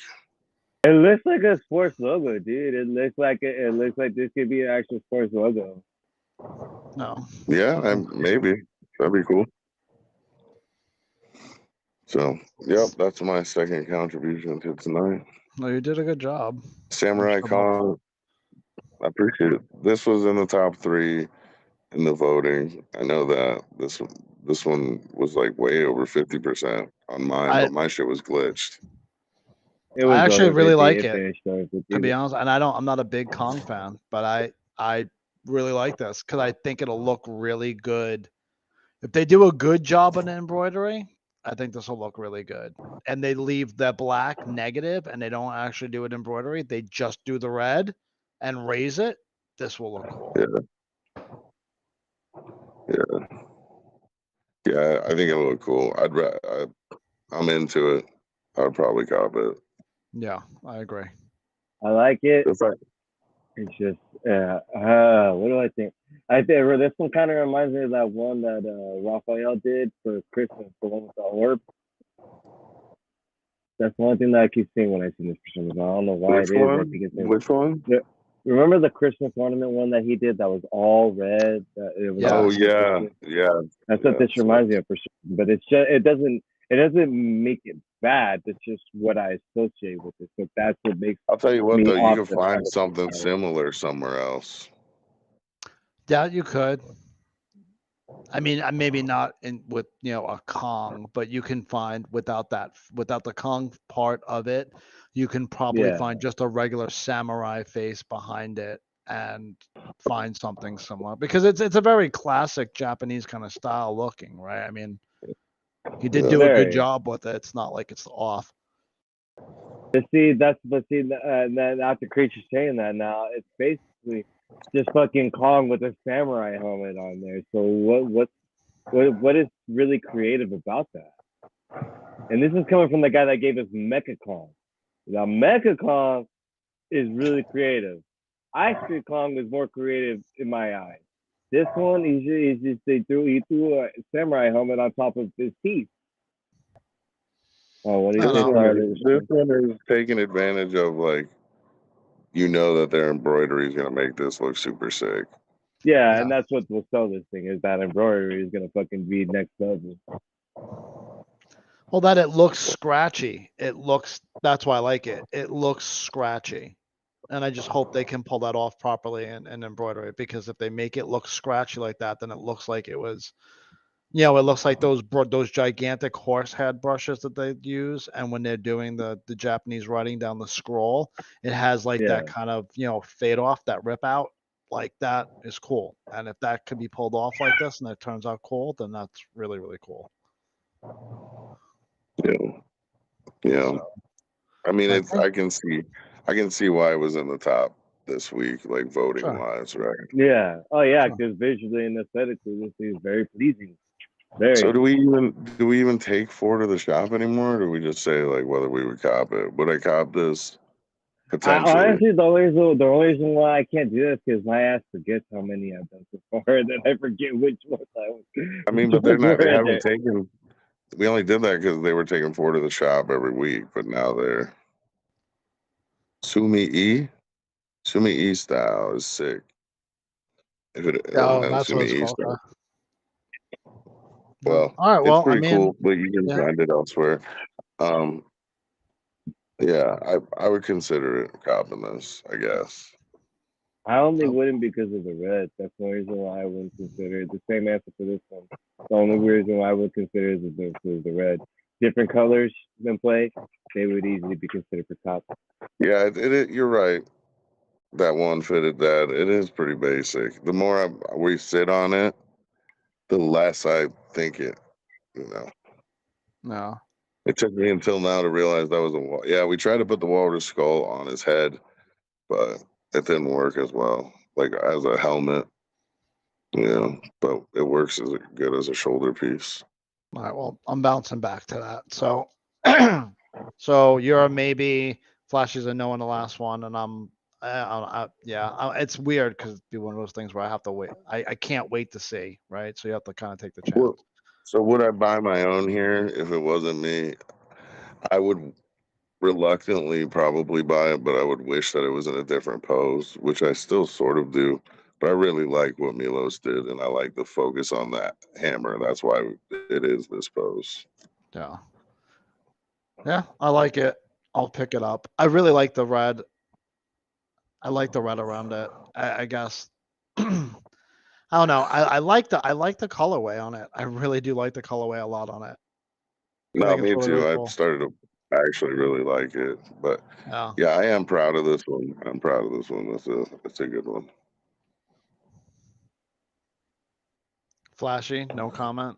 It looks like a sports logo, dude. It looks like this could be an actual sports logo. No. Yeah, maybe that'd be cool. So, yep, that's my second contribution to tonight. No, you did a good job. Samurai Kong, I appreciate it. This was in the top 3 in the voting. I know that this one was like way over 50% on mine, but my shit was glitched. It was I actually over really 50. like It it, finished over 50. to be honest. And I'm not a big Kong fan, but I really like this because I think it'll look really good. If they do a good job on embroidery, I think this will look really good. And they leave the black negative and they don't actually do it embroidery. They just do the red and raise it. This will look cool. Yeah, I think it'll look cool. I'm into it. I'd probably cop it. Yeah, I agree. I like it. It's like, It's just, what do I think? I think this one kind of reminds me of that one that Raphael did for Christmas, the one with the orb. That's one thing that I keep seeing when I see this for some reason. I don't know why which it is. one? I think it's Which one? Remember the Christmas ornament one that he did that was all red? It was Yeah. Oh all yeah, Christmas? yeah. That's what this reminds me of for sure. But it's just it doesn't make it bad. It's just what I associate with it. So that's what makes I'll tell you what me though, you off can the find side. something similar somewhere else. Yeah, you could. I mean, maybe not in with a Kong, but you can find without the Kong part of it, you can probably Yeah. find just a regular samurai face behind it and find something similar because it's a very classic Japanese kind of style looking, right? I mean, he did do a good Very. job with it. It's not like it's off. But after Creature saying that now, it's basically just fucking Kong with a samurai helmet on there. So what is really creative about that? And this is coming from the guy that gave us Mecha Kong. Now Mecha Kong is really creative. Ice Cream Kong is more creative in my eyes. This one, he threw a samurai helmet on top of his teeth. Oh, what This one is taking advantage of like, that their embroidery is gonna make this look super sick. Yeah, and that's what will sell this thing is that embroidery is gonna fucking be next level. Well, that it looks scratchy. That's why I like it. It looks scratchy. And I just hope they can pull that off properly and embroider it because if they make it look scratchy like that, then it looks like it was, it looks like those gigantic horse head brushes that they use. And when they're doing the Japanese writing down the scroll, it has like that kind of, fade off, that rip out. Like that is cool. And if that could be pulled off like this and it turns out cool, then that's really, really cool. Yeah. I mean, I can see why it was in the top this week, like voting wise, right? Yeah. Oh yeah, because visually and aesthetically, this is very pleasing. Very. So do we even take 4 to the shop anymore? Or do we just say like whether we would cop it? Would I cop this? Potentially. Honestly, the only reason why I can't do this is my ass forgets how many I've done so far, and then I forget which ones I mean, but they haven't taken. We only did that because they were taking 4 to the shop every week, but now they're Sumi E style is sick. If it that's Sumi what it's E called. style. Well, all right. Well, it's pretty cool, but you can find it elsewhere. Yeah, I would consider it copping this, I guess. I only wouldn't because of the red. That's the reason why I wouldn't consider it. The same answer for this one. The only reason why I would consider it is the red. Different colors than play, they would easily be considered for top. Yeah, you're right. That one fitted that. It is pretty basic. The more we sit on it, the less I think it, No. It took me until now to realize that was a wall. Yeah, we tried to put the walrus skull on his head, but it didn't work as well. Like as a helmet, but it works as good as a shoulder piece. All right. Well, I'm bouncing back to that. So, so you're maybe Flashy's a no on the last one, and it's weird because it'd be one of those things where I have to wait. I can't wait to see, right? So you have to kind of take the chance. Well, so would I buy my own here if it wasn't me? I would reluctantly probably buy it, but I would wish that it was in a different pose, which I still sort of do. But I really like what Milos did, and I like the focus on that hammer. That's why it is this pose. Yeah. Yeah, I like it. I'll pick it up. I really like the red. I like the red around it. I guess. I don't know. I like the colorway on it. I really do like the colorway a lot on it. No, me too. Really I cool. started to I actually really like it. But Yeah. yeah, I am proud of this one. I'm proud of this one. That's a good one. Flashy, no comment.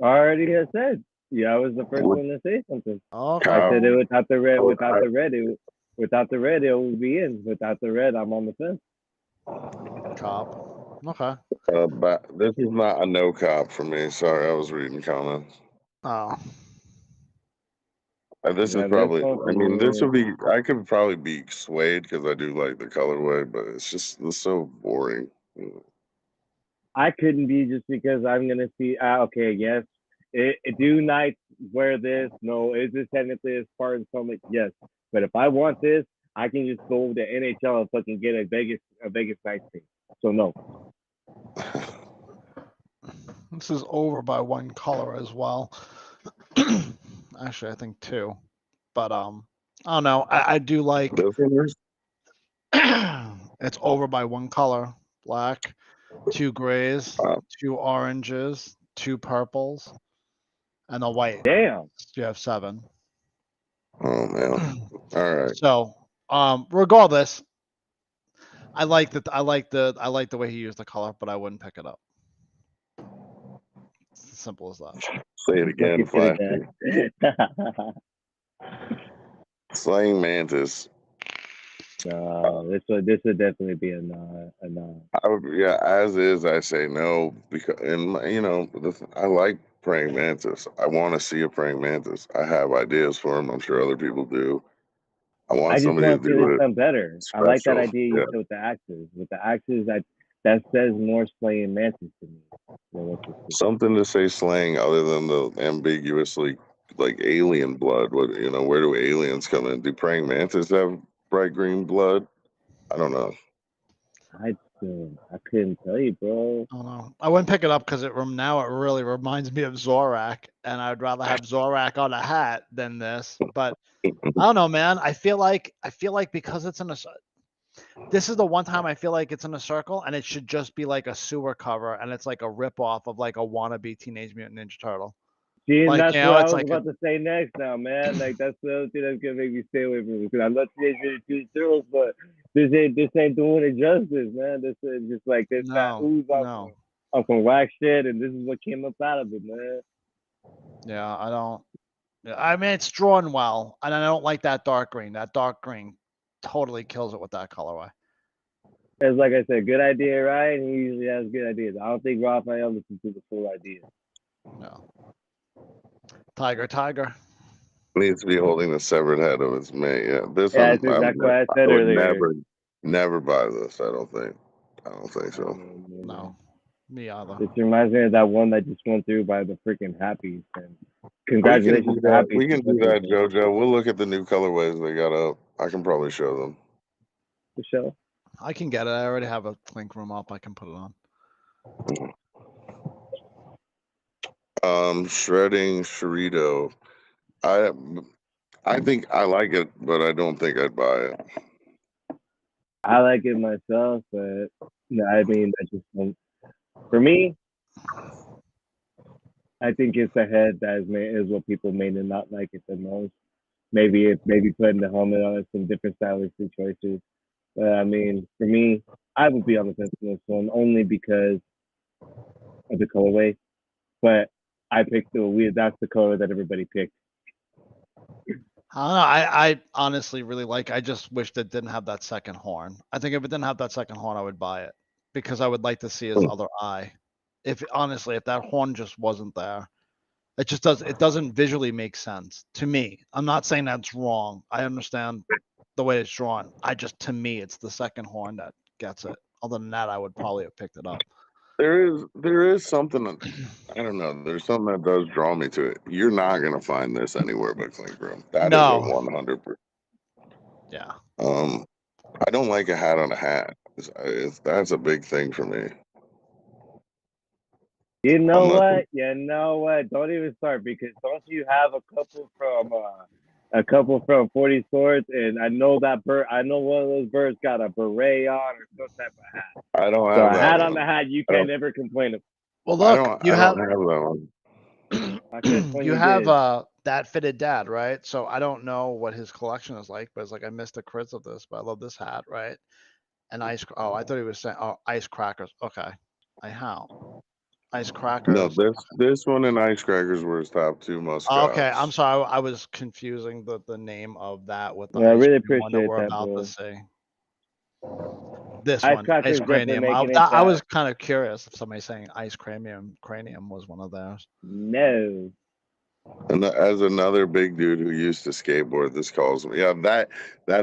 Already has said. Yeah, I was the first one to say something. Okay. I said it without the red. Oh, Without the red, it would be in. Without the red, I'm on the fence. Cop. Okay. But this is not a no cop for me. Sorry, I was reading comments. Oh. This Yeah, is probably. this one for I mean, this me. would be. I could probably be swayed because I do like the colorway, but it's so boring. I couldn't be just because I'm gonna see. Okay, yes. Do Knights wear this? No. Is this technically a Spartan helmet? Yes. But if I want this, I can just go to NHL and fucking get a Vegas Knights team. So no. This is over by one color as well. Actually, I think two. But I don't know. I do like This one is? it's over by one color. Black, 2 grays, Wow. 2 oranges, 2 purples, and a white. Damn. You have 7. Oh man. All right. So regardless, I like the way he used the color, but I wouldn't pick it up. It's as simple as that. Say it again, Flashy. Slaying Mantis. No, this would definitely be a no. Yeah, as is, I say no because, and I like praying mantis. I want to see a praying mantis. I have ideas for them. I'm sure other people do. I want I just somebody want to to see do this it. done better. I like that special. idea you Yeah. said with the axes. With the axes, that says more slaying mantis to me. Something to say slaying other than the ambiguously like alien blood. What where do aliens come in? Do praying mantis have bright green blood? I don't know. I couldn't tell you, bro. I don't know. I wouldn't pick it up because now it really reminds me of Zorak, and I'd rather have Zorak on a hat than this. But I don't know, man. I feel like because it's in a. This is the one time I feel like it's in a circle, and it should just be like a sewer cover, and it's like a ripoff of like a wannabe Teenage Mutant Ninja Turtle. See, and Like, that's what I it's was like about to say next now, man. Like that's the other thing that's gonna make me stay away from it. Because I love Teenage Mutant Ninja Turtles, but this ain't doing it justice, man. This is just like this that ooze no. I'm from whack shit, and this is what came up out of it, man. Yeah, I don't. I mean, it's drawn well, and I don't like that dark green. That dark green totally kills it with that colorway. It's like I said, good idea, right? He usually has good ideas. I don't think Raphael listens to the full idea. No. Tiger. Needs to be holding the severed head of its mate. Yeah, this Yeah, one. that's exactly what I said would earlier. never buy this. I don't think so. No, me either. This reminds me of that one that just went through by the freaking Happies. And congratulations to Happies. We can do that, JoJo. We'll look at the new colorways they got up. I can probably show them. The show. I can get it. I already have a Clink room up. I can put it on. Shredding Chorito. I think I like it, but I don't think I'd buy it. I like it myself, but I mean, that just for me. I think it's the head that is what people may not like it the most. Maybe putting the helmet on is some different stylistic choices. But I mean, for me, I would be on the fence on this one only because of the colorway. But I picked that's the color that everybody picked. I don't know. I honestly really like. I just wish that didn't have that second horn. I think if it didn't have that second horn, I would buy it because I would like to see his other eye. If that horn just wasn't there, it doesn't visually make sense to me. I'm not saying that's wrong. I understand the way it's drawn. To me, it's the second horn that gets it. Other than that, I would probably have picked it up. There is something. I don't know. There's something that does draw me to it. You're not gonna find this anywhere but Clink Room. That is a 100%. Yeah. I don't like a hat on a hat. That's a big thing for me. You know what? Don't even start because don't you have a couple from 40 Swords, and I know that bird. I know one of those birds got a beret on or some type of hat. I don't have a that hat one. on the hat. You can't ever complain. Well, look, I don't have that one. You have that fitted dad, right? So I don't know what his collection is like, but it's like I missed the Critz of this, but I love this hat, right? And ice. Oh, I thought he was saying ice crackers. Okay, ice No, crackers. this one and ice crackers were his top two must Okay, I'm drops. sorry. I was confusing the name of that with the Yeah, I ice really cream one that appreciate we're that, about to bro. see. This Ice one, crackers ice definitely cranium. making it I back. was kind of curious if somebody saying ice cranium was one of those. No. And as another big dude who used to skateboard, this calls me. Yeah, that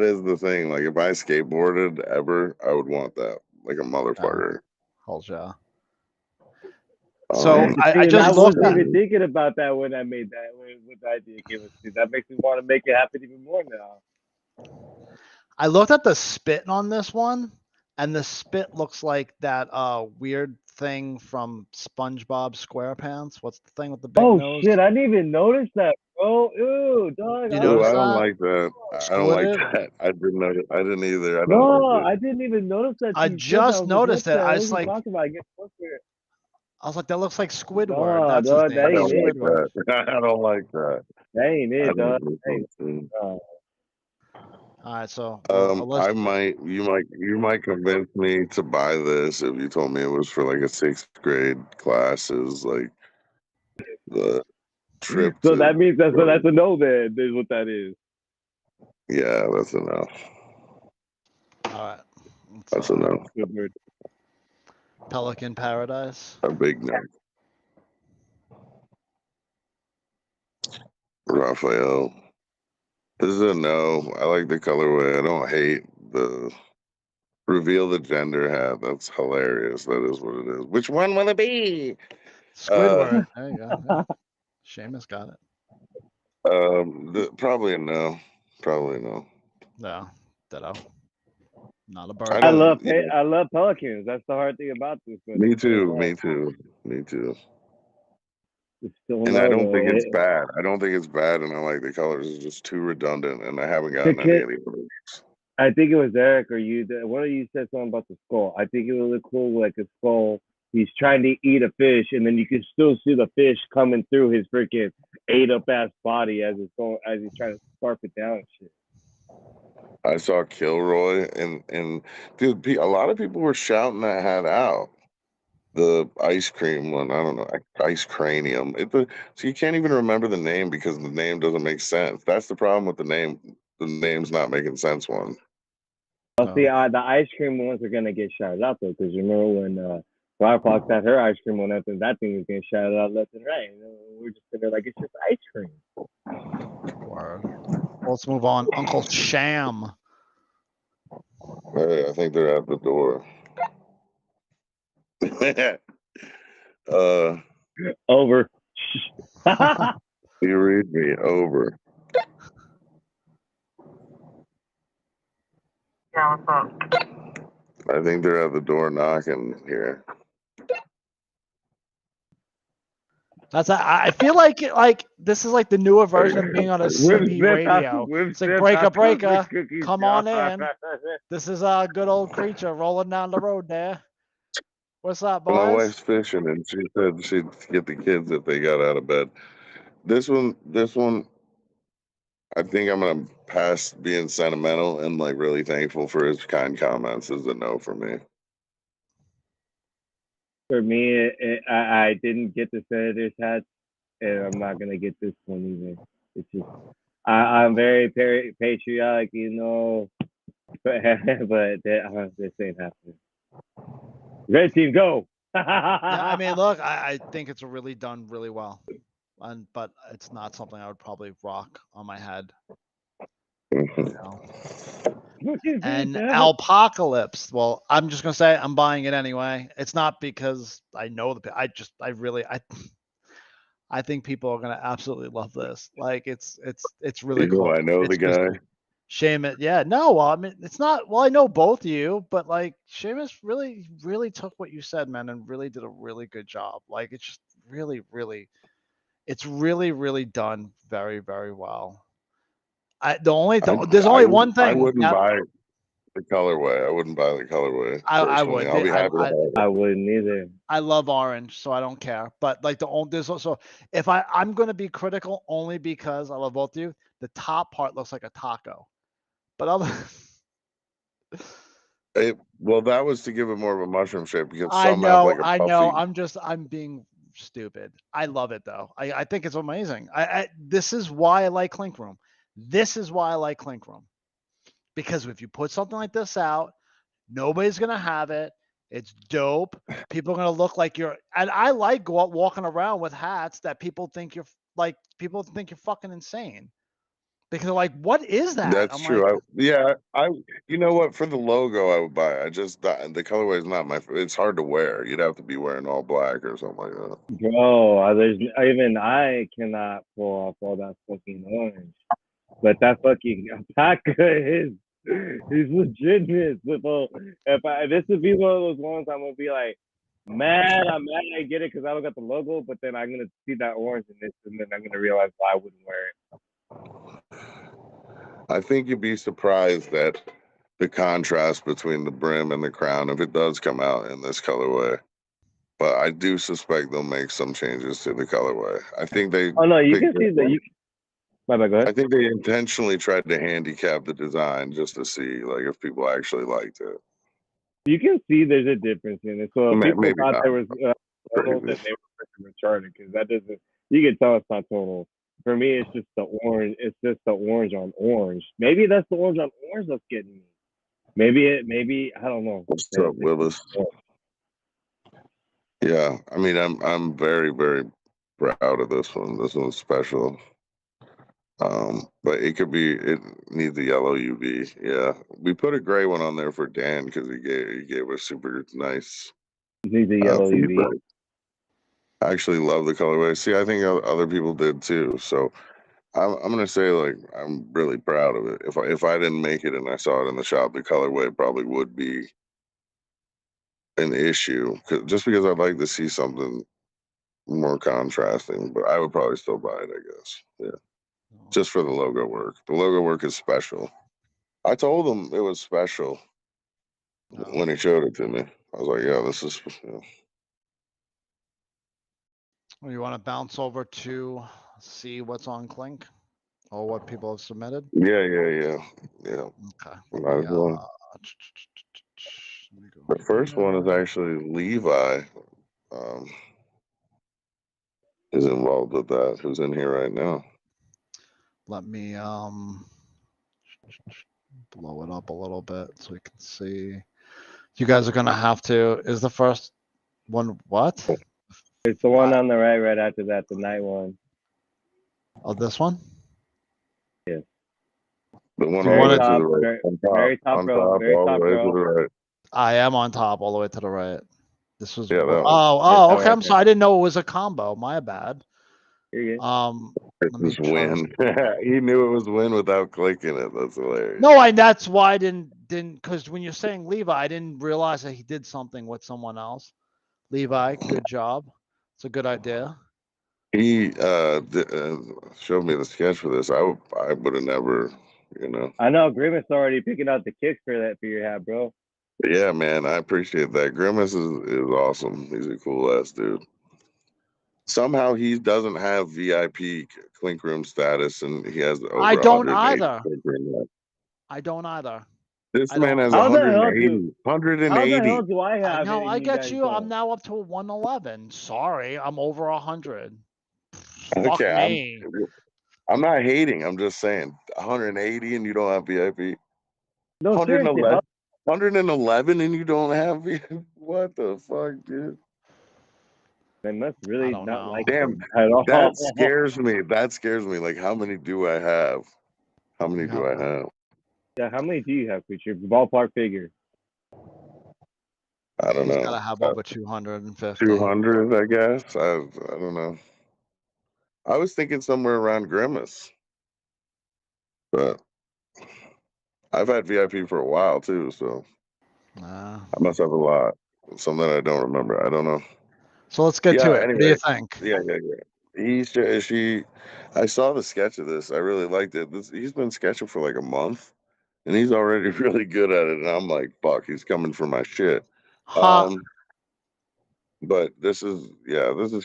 is the thing. Like if I skateboarded ever, I would want that, like a motherfucker. Hold ya. So Um, I I just looked wasn't at. even thinking about that when I made that when the idea came to. That makes me want to make it happen even more now. I looked at the spit on this one, and the spit looks like that weird thing from SpongeBob SquarePants. What's the thing with the big Oh nose? shit! I didn't even notice that, bro. Ew, dog. You ooh, notice I don't that? like that. I don't like Squid? that. I didn't know. I didn't either. I don't No, like I it. didn't even notice that. I You said that. I just was like, noticed what it. the I hell was is he like, talking about? I get closer. that looks like Squidward. No, That's his dog, that I name, ain't don't it. like Squidward. that. I don't like that. That ain't I it, dog. don't That ain't, think All right, so I might, you might convince me to buy this if you told me it was for like a 6th grade classes, like the trip so to. that means that's a no. Then is what that is. Yeah, that's enough. all right. That's enough. Pelican Paradise. A big no. Raphael. This is a no. I like the colorway. I don't hate the reveal the gender hat. That's hilarious. That is what it is. Which one will it be? Squidward. There you go. Yeah. Seamus got it. Probably a no. Probably a no. No, ditto. Not a I bird. don't. I love pelicans. That's the hard thing about this. But Me it's still too. no. Me too. Me too. It's still And I no don't think though. it's bad. I don't think it's bad, and I like the colors. It's just too redundant, and I haven't gotten any of these. I think it was Eric or you. One of you said something about the skull. I think it would look cool, like a skull. He's trying to eat a fish, and then you can still see the fish coming through his freaking ate up ass body as it's going, as he's trying to scarf it down and shit. I saw Kilroy, and dude, a lot of people were shouting that hat out. The ice cream one, I don't know, ice cranium. So you can't even remember the name because the name doesn't make sense. That's the problem with the name. The name's not making sense. One. I'll see. The ice cream ones are gonna get shouted out though, because remember when Firefox had her ice cream one up, and that thing was getting shouted out left and right. We're just sitting there like it's just ice cream. Word. Let's move on. Uncle Sham. Hey, I think they're at the door. Over. You read me over. Yeah, what's up? I think they're at the door knocking here. I feel like this is like the newer version of being on a CB radio. It's like breaker. Come on in. This is a good old creature rolling down the road there. What's up, My boys? wife's fishing, and she said she'd get the kids if they got out of bed. This one, I think I'm gonna pass being sentimental and like really thankful for his kind comments. Is a no for me. For me, I didn't get the Senators hat, and I'm not gonna get this one either. It's just I'm very patriotic, you know, but this ain't happening. Red team, go! Yeah, I mean, look, I think it's really done really well, but it's not something I would probably rock on my head. You know? And Alpocalypse. Well, I'm just gonna say I'm buying it anyway. It's not because I know I think people are gonna absolutely love this. Like it's really cool. I know the guy. Seamus, yeah, no, well, I mean, it's not. Well, I know both of you, but like Seamus really took what you said, man, and really did a really good job. Like it's just it's really done very well. There's only one thing. I wouldn't buy it. the colorway. I wouldn't buy the colorway. I Personally, would. I'll be happy to have it. I wouldn't either. I love orange, so I don't care. But like there's also, if I'm going to be critical only because I love both of you. The top part looks like a taco, but other. Well, that was to give it more of a mushroom shape because I some have like a I puffy. know. I'm being stupid. I love it though. I think it's amazing. This is why I like Clink Room. This is why I like Clink Room. Because if you put something like this out, nobody's gonna have it. It's dope. People are gonna look like you're. And I like walking around with hats that people think you're fucking insane. Because they're like, what is that? That's I'm true. like, You know what? For the logo, I would buy it. I just the colorway is not my. It's hard to wear. You'd have to be wearing all black or something like that. Bro, there's even I cannot pull off all that fucking orange. But that fucking alpaca is he's legitimate. So this would be one of those ones I'm gonna be like mad. I'm mad I get it because I don't got the logo, but then I'm gonna see that orange in this, and then I'm gonna realize why I wouldn't wear it. I think you'd be surprised at the contrast between the brim and the crown if it does come out in this colorway. But I do suspect they'll make some changes to the colorway. I think they. Oh no, you can see that. My bad, go ahead. I think they intentionally tried to handicap the design just to see like if people actually liked it. You can see there's a difference in it. So if people Maybe thought not. there was total, then they were retarded because that doesn't. You can tell it's not total. For me, it's just the orange. It's just the orange on orange. Maybe that's the orange on orange that's getting me. Maybe I don't know. What's up, Willis? Yeah, I mean, I'm very, very proud of this one. This one's special. But it needs a yellow UV. Yeah, we put a gray one on there for Dan because he gave a super nice. Needs a yellow UV. I actually love the colorway. See, I think other people did too. So I'm gonna say like I'm really proud of it. If I didn't make it and I saw it in the shop, the colorway probably would be an issue just because I'd like to see something more contrasting. But I would probably still buy it, I guess. Yeah. Just for the logo work. The logo work is special. I told him it was special when he showed it to me. I was like, yeah, this is. Well, you want to bounce over to see what's on Clink or what people have submitted? Yeah. Okay. Might as well. The first one is actually Levi. Is involved with that. Who's in here right now? Let me blow it up a little bit so we can see. You guys are gonna have to. Is the first one what? It's the one on the right after that, the night one. Oh, this one? Yeah. The one all the way to the right. Very top row. Very top row. I am on top all the way to the right. This was. Yeah, that one. Oh, okay. I'm sorry. I didn't know it was a combo. My bad. You're good. It's win. He knew it was win without clicking it. That's hilarious. No, that's why I didn't because when you're saying Levi, I didn't realize that he did something with someone else. Levi, good job. It's a good idea. He showed me the sketch for this. I would have never, I know Grimace already picking out the kicks for your hat, bro. Yeah, man, I appreciate that. Grimace is awesome. He's a cool ass dude. Somehow he doesn't have VIP Clink Room status, and he has over I don't 180 either. Clink Room. I don't either. This man has 180. 180. How the hell do I have? No, I get you. I'm now up to 111. Sorry, I'm over 100. Okay, I'm not hating. I'm just saying 180 and you don't have VIP. No, 111, 111 and you don't have VIP. What the fuck, dude? They must really not like him at all. That scares me. That scares me. Like, how many do I have? How many do I have? Yeah, how many do you have, Creature? Ballpark figure. I don't know. Gotta have over 250. 200, I guess. I don't know. I was thinking somewhere around Grimace, but I've had VIP for a while too, so I must have a lot. Something I don't remember. I don't know. So let's get to it. Anyway, what do you think? Yeah. I saw the sketch of this. I really liked it. He's been sketching for like a month, and he's already really good at it. And I'm like, fuck, he's coming for my shit. Ha, But this is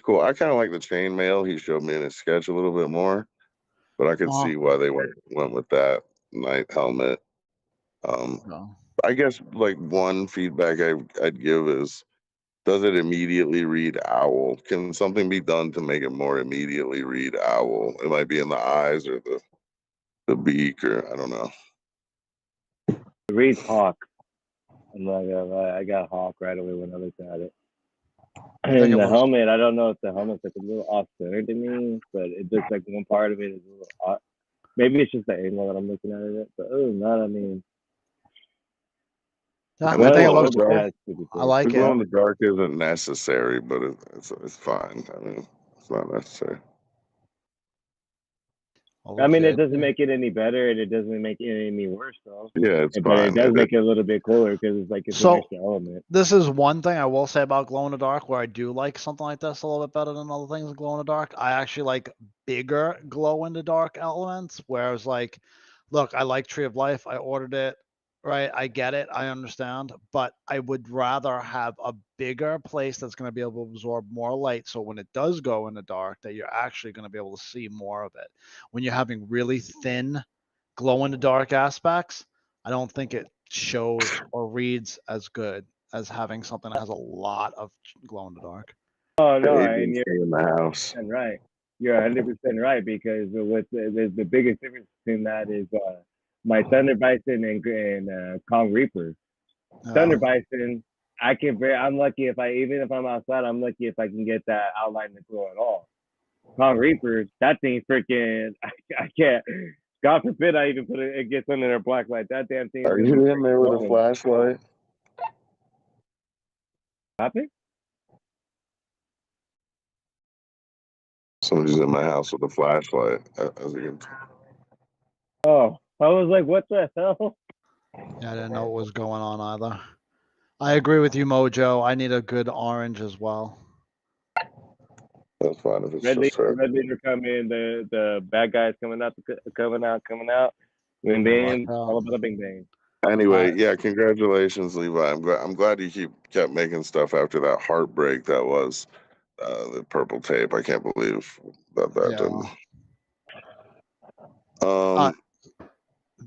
cool. I kind of like the chainmail he showed me in his sketch a little bit more, but I could see why they went with that night helmet. no. I guess like one feedback I'd give is, does it immediately read owl? Can something be done to make it more immediately read owl? It might be in the eyes or the beak, or I don't know. It reads hawk. I'm not gonna lie, I got hawk right away when I looked at it. And the helmet, I don't know if the helmet's like a little off center to me, but it looks like one part of it is a little off. Maybe it's just the angle that I'm looking at it. But other than that, I mean, Yeah, I mean, think it glow looks in the cool. dark- I like The glow it. in the dark isn't necessary, but it's fine. I mean, it's not necessary. I mean, it doesn't make it any better, and it doesn't make it any worse, though. Yeah, it's But it fine. does make it a little bit cooler because it's like it's So- an extra element. This is one thing I will say about glow in the dark, where I do like something like this a little bit better than other things in glow in the dark. I actually like bigger glow in the dark elements, whereas like, look, I like Tree of Life. I ordered it, right? I get it. I understand, but I would rather have a bigger place that's going to be able to absorb more light. So when it does go in the dark, that you're actually going to be able to see more of it. When you're having really thin glow in the dark aspects, I don't think it shows or reads as good as having something that has a lot of glow in the dark. Oh no, Babies and you're in the house. right. You're 100% right because what the biggest difference between that is my Thunder Bison and Kong Reaper. Thunder Bison, I'm lucky even if I'm outside, I'm lucky if I can get that outline to glow at all. Kong Reaper, that thing's freaking. I can't. God forbid I even it gets under their black light. That damn thing. Are you in there with a flashlight? Happy? Somebody's in my house with a flashlight. Oh, I was like, what the hell? Yeah, I didn't know what was going on either. I agree with you, Mojo. I need a good orange as well. That's fine if it's Red just her. leader coming. The bad guys coming out. Bing bang. All about bing bang. Anyway, yeah, congratulations, Levi. I'm glad you kept making stuff after that heartbreak that was the purple tape. I can't believe that didn't.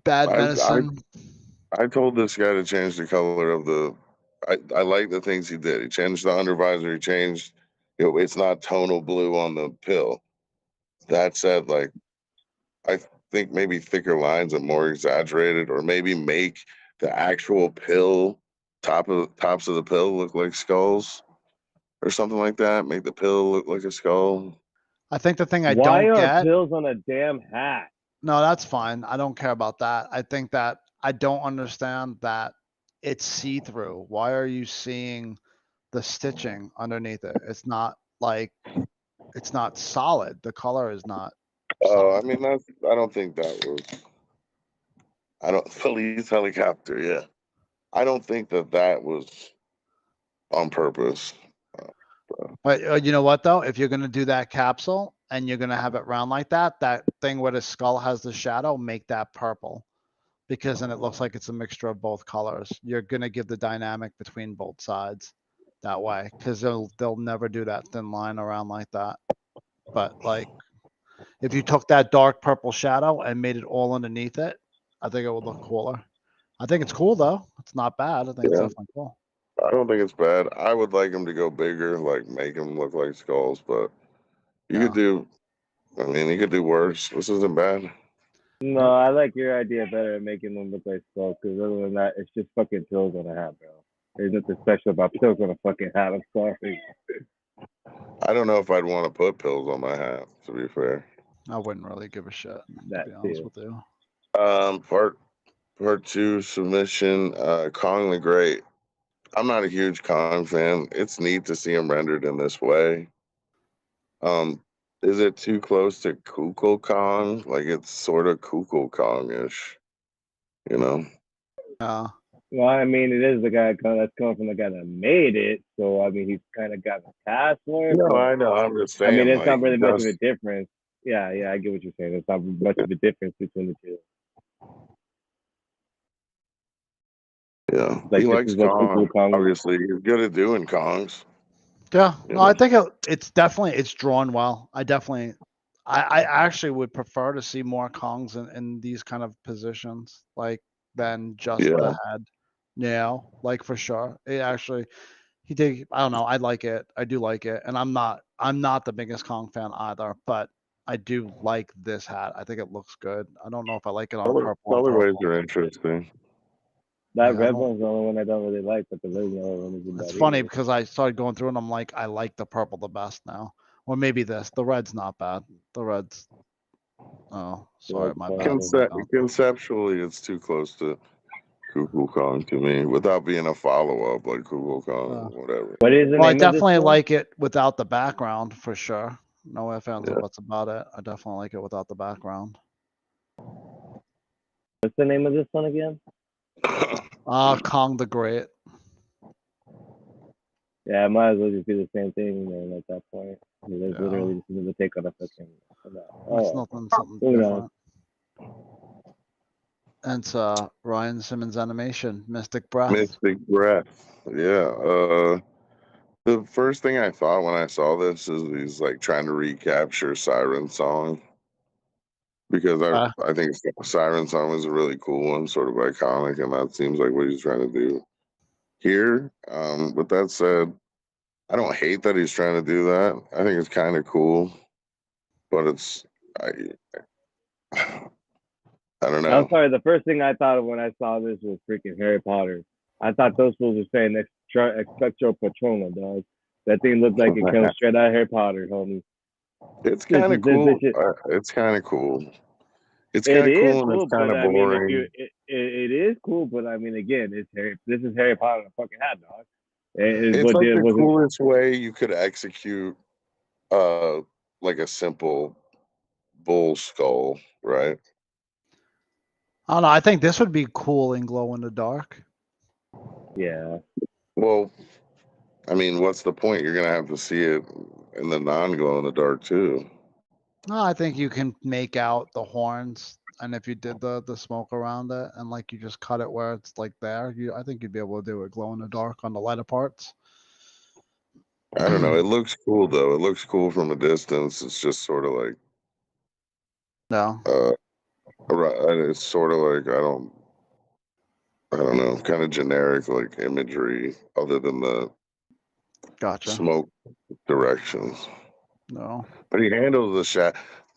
Bad medicine. I told this guy to change the color of the. I like the things he did. He changed the under visor. He changed. It's not tonal blue on the pill. That said, like, I think maybe thicker lines are more exaggerated, or maybe make the actual pill tops of the pill look like skulls, or something like that. Make the pill look like a skull. I think the thing I Why don't are get. pills on a damn hat? No, that's fine. I don't care about that. I think that I don't understand that it's see-through. Why are you seeing the stitching underneath it? It's not like it's not solid. The color is not. Oh, I mean, I don't think that was. I don't police helicopter. Yeah, I don't think that was on purpose. But you know what though? If you're gonna do that capsule and you're gonna have it round like that, that thing where the skull has the shadow, make that purple, because then it looks like it's a mixture of both colors. You're gonna give the dynamic between both sides that way, because they'll never do that thin line around like that. But like, if you took that dark purple shadow and made it all underneath it, I think it would look cooler. I think it's cool though. It's not bad. I think it's definitely cool. I don't think it's bad. I would like them to go bigger, like make them look like skulls, but you could do. I mean, you could do worse. This isn't bad. No, I like your idea better at making them look like skulls, because other than that, it's just fucking pills on a hat, bro. There's nothing special about pills on a fucking hat. I'm sorry. I don't know if I'd want to put pills on my hat, to be fair. I wouldn't really give a shit, to be honest with you. Part two submission, Kong the Great. I'm not a huge Kong fan. It's neat to see him rendered in this way. Is it too close to Kukul Kong? Like, it's sort of Kukul Kong-ish, you know? Yeah. Well, I mean, it is the guy that's coming from the guy that made it, so I mean, he's kind of got the pass for it. No, I know. I'm just saying. I mean, it's like, not really much of a difference. Yeah, I get what you're saying. It's not much of a difference between the two. Yeah, Like, he this likes is what Kong. Kong. Obviously, he's good at doing Kongs. Yeah, You no, I know? think it's drawn well. I actually would prefer to see more Kongs in these kind of positions, like than just Yeah. the head. Yeah, like for sure. It actually, I don't know. I like it. I do like it, and I'm not the biggest Kong fan either, but I do like this hat. I think it looks good. I don't know if I like it on purple. On Colorways purple. are interesting. That Like, red one's the only one I don't really like, but the red and yellow one isn't It's bad funny either. because I started going through and I'm like, I like the purple the best now. Or maybe this. The red's not bad. The red's. Oh, sorry, red's my fine. bad. Conceptually, it's too close to Cuckoo Kong to me, without being a follow-up like Cuckoo Kong, whatever. What is the Well, I name of this definitely one? like it without the background for sure. No ifs, ands, or Yeah. buts about it. I definitely like it without the background. What's the name of this one again? Kong the Great. Yeah, I might as well just do the same thing, man, at that point. I mean, there's Yeah. literally just another take on a fucking. It's nothing something moving on. different. And it's Ryan Simmons animation, Mystic Breath. Mystic Breath. Yeah. The first thing I thought when I saw this is he's like trying to recapture Siren Song, because I think Siren Song was a really cool one, sort of iconic, and that seems like what he's trying to do here. With that said, I don't hate that he's trying to do that. I think it's kind of cool, but I don't know. I'm sorry. The first thing I thought of when I saw this was freaking Harry Potter. I thought those fools were saying Expecto Patronum, dog. That thing looked like it comes straight out of Harry Potter, homie. It's kind of cool. It's kind of cool. It's kind of cool, and it's kind of boring. I mean, it is cool, but I mean, again, it's Harry. This is Harry Potter in a fucking hat, dog. It's like the coolest way you could execute, like a simple bull skull, right? I don't know. I think this would be cool in glow in the dark. Yeah. Well, I mean, what's the point? You're gonna have to see it in the non-glow in the dark too. No, I think you can make out the horns, and if you did the smoke around it, and like you just cut it where it's like there, I think you'd be able to do it glow in the dark on the lighter parts. I don't know. It looks cool though. It looks cool from a distance. It's just sort of like, no. It's sort of like I don't know, kind of generic like imagery other than the smoke directions. No. But he handles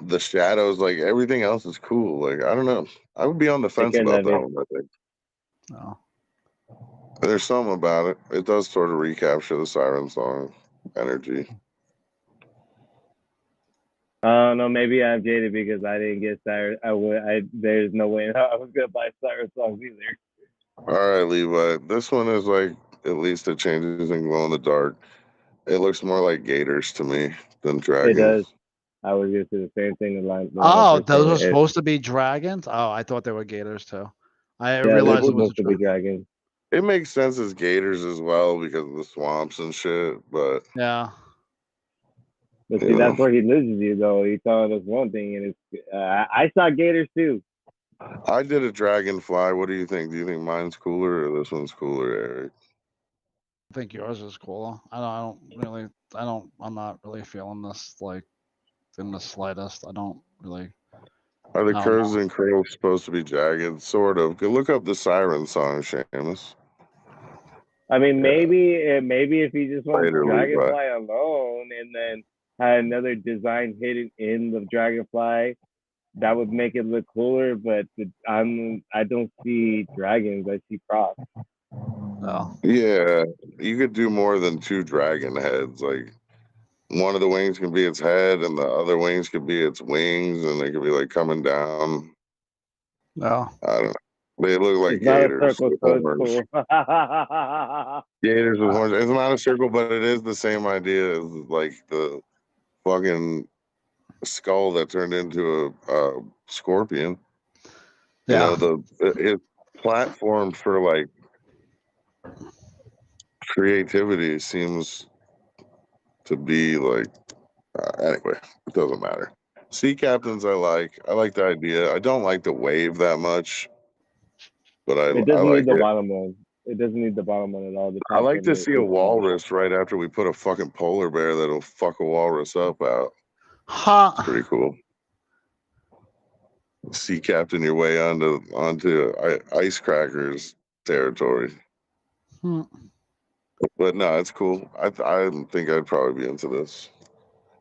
the shadows, like everything else is cool. Like I don't know. I would be on the fence about that one, I think. No. There's something about it. It does sort of recapture the Siren Song energy. No, maybe I'm jaded because I didn't get Siren. There's no way I was gonna buy Siren songs either. All right, Levi. This one is like at least it changes in glow in the dark. It looks more like gators to me than dragons. It does. I was used to the same thing. Those are supposed to be dragons? Oh, I thought they were gators too. I realized it was supposed to be dragons. It makes sense as gators as well because of the swamps and shit, but yeah. But see, that's where he loses you, though. He thought us one thing, and it's I saw gators too. I did a dragonfly. What do you think? Do you think mine's cooler or this one's cooler, Eric? I think yours is cooler. I'm not really feeling this like in the slightest. I don't really. Are the curves and curls supposed to be jagged? Sort of. Go look up the Siren Song, Seamus. I mean, maybe if he just wants Dragonfly alone and then had another design hidden in the Dragonfly, that would make it look cooler. But I don't see dragons. I see props. No. Yeah, you could do more than two dragon heads. Like one of the wings can be its head, and the other wings could be its wings, and they could be like coming down. No. I don't know. They look like it's gators. Not a circle, so it's cool. Gators with horns. It's not a circle, but it is the same idea as like the fucking skull that turned into a scorpion. Yeah. You know, it's platform for like creativity seems to be like anyway, it doesn't matter. Sea captains I like the idea. I don't like the wave that much, but I it doesn't like need the it. bottom one. It doesn't need the bottom one at all. The I top like one to is- see a walrus right after we put a fucking polar bear that'll fuck a walrus up out. Ha! Pretty cool. Sea captain your way onto ice crackers territory. Hmm. But no, it's cool. I think I'd probably be into this.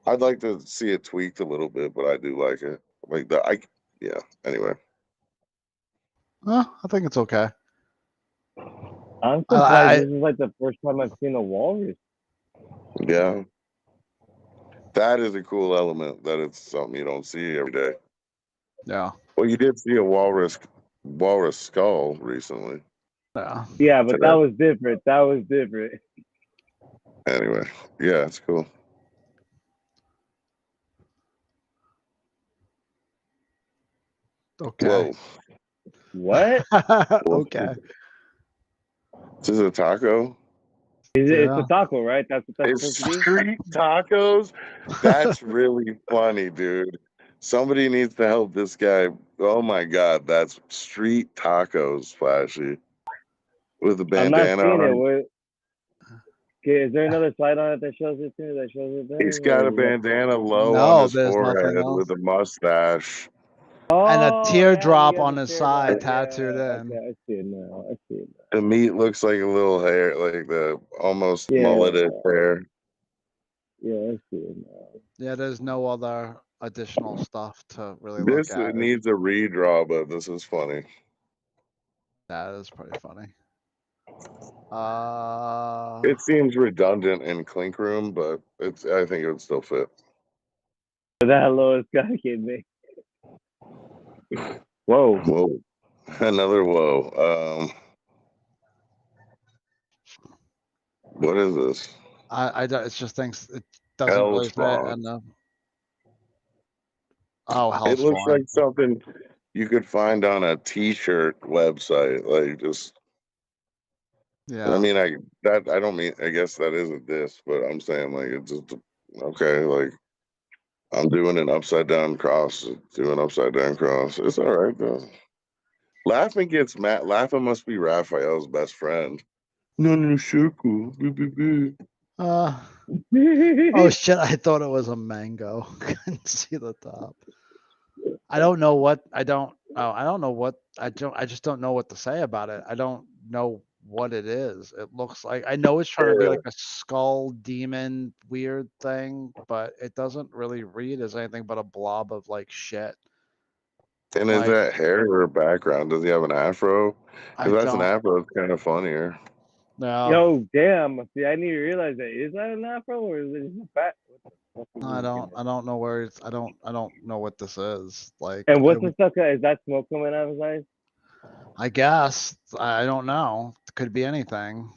I'd like to see it tweaked a little bit, but I do like it. Like yeah. Anyway, I think it's okay. I'm surprised. This is like the first time I've seen a walrus. yeah, that is a cool element. That it's something you don't see every day. Yeah. Well, you did see a walrus skull recently. Yeah. Yeah, but that was different. That was different. Anyway, yeah, it's cool. Okay. Whoa. What? Okay. This is a taco? It's a taco, right? That's what that's It's supposed to be? street tacos? That's really funny, dude. Somebody needs to help this guy. Oh my god, that's street tacos, Flashy. With a bandana I'm not seeing on. it. Okay, is there another slide on it that shows it too? That shows it there? He's got a bandana low No, on his there's forehead nothing else. with a mustache. And a Oh, teardrop yeah, on his side tattooed in. Okay, I see it now. I see it now. The meat looks like a little hair, like the almost Yeah. mulleted hair. Yeah, I see it now. Yeah, there's no other additional stuff to really This look at. needs a redraw, but this is funny. That is pretty funny. It seems redundant in Clink Room, but I think it would still fit. That lowest guy can make. Whoa. Whoa. Another whoa. What is this? I don't. It's just things. It doesn't Hell really fit. Spawn. And hell It looks Spawn. like something you could find on a T-shirt website, like just. Yeah. I mean, I don't mean. I guess that isn't this, but I'm saying like it's just okay. Like I'm doing an upside down cross. Do an upside down cross. It's all right though. Laughing gets mad. Laughing must be Raphael's best friend. No, circle. Oh shit! I thought it was a mango. Couldn't see the top. I don't know what. I don't know what. I just don't know what to say about it. I don't know what it is. It looks like. I know it's trying to be like a skull demon weird thing, but it doesn't really read as anything but a blob of like shit. And is that hair or background? Does he have an afro? If that's an afro, it's kind of funnier. No. Yo, damn. See, I need to realize that. Is that an afro or is it just a fat? I don't know where it's. I don't know what this is. Like. And what's the stuff? Is that smoke coming out of his eyes? I guess. I don't know. It could be anything.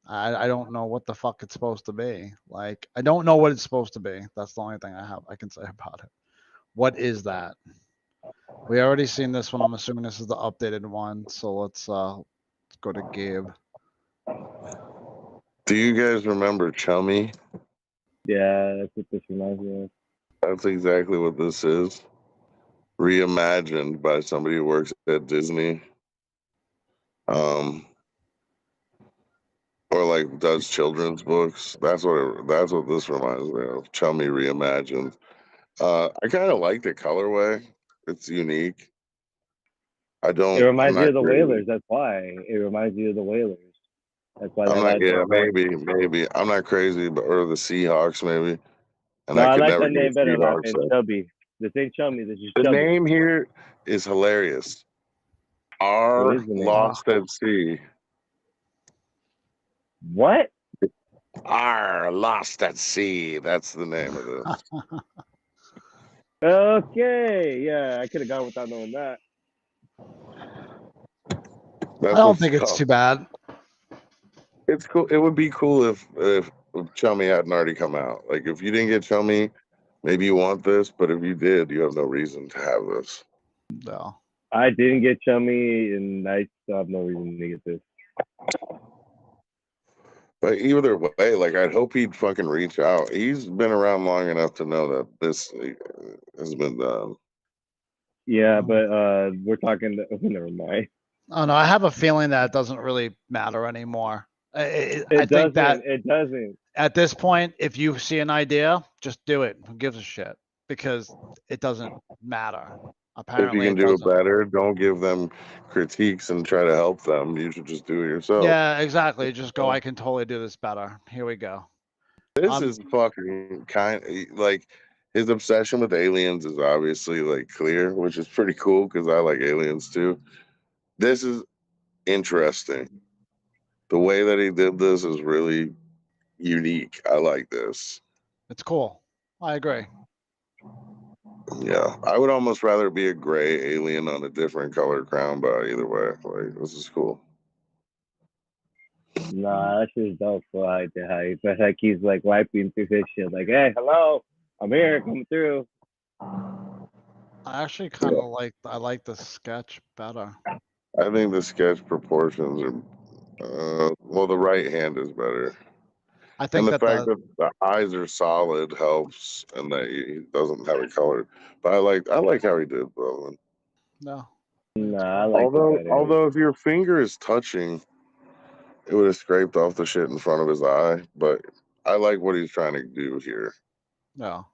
I don't know what the fuck it's supposed to be. Like, I don't know what it's supposed to be. That's the only thing I can say about it. What is that? We already seen this one. I'm assuming this is the updated one. So let's go to Gabe. Do you guys remember Chummy? Yeah, that's what this reminds me of. That's exactly what this is. Reimagined by somebody who works at Disney. Or like does children's books. That's what this reminds me of. Chummy reimagined. I kind of like the colorway. It's unique. It reminds you of the Whalers. That's why. It reminds you of the Whalers. That's why. Maybe. I'm not crazy, or the Seahawks, maybe. And no, I like that name better. Laughing Chubby. This ain't Chummy. This is the Chubby. name here is hilarious. R Lost at Sea. What? R Lost at Sea. That's the name of this. Okay. Yeah, I could have gone without knowing that. I don't think it's too bad. It's cool. It would be cool if Chummy hadn't already come out. Like if you didn't get Chummy, maybe you want this, but if you did, you have no reason to have this. No. I didn't get Chummy, and I still have no reason to get this. But either way, like I'd hope he'd fucking reach out. He's been around long enough to know that this has been done. Yeah, but we're talking. Never mind. Oh no, I have a feeling that it doesn't really matter anymore. I It think doesn't. that It doesn't. at this point, if you see an idea, just do it. Who gives a shit? Because it doesn't matter. If you Apparently, can it do it doesn't. better, don't give them critiques and try to help them. You should just do it yourself. Yeah, exactly. Just go. I can totally do this better. Here we go. This is fucking like his obsession with aliens is obviously like clear, which is pretty cool because I like aliens too. This is interesting. The way that he did this is really unique. I like this. It's cool. I agree. Yeah, I would almost rather be a gray alien on a different color crown, but either way, like this is cool. Nah, that's just dope for like the hype. That's like he's like wiping through his shit. Like, hey, hello, I'm here, coming through. I actually kind of I like the sketch better. I think the sketch proportions are well, the right hand is better. I think And the that fact that the eyes are solid helps, and that he doesn't have it colored. But I like how he did Brolin. no. Nah, I like it better. Although if your finger is touching, it would have scraped off the shit in front of his eye. But I like what he's trying to do here No.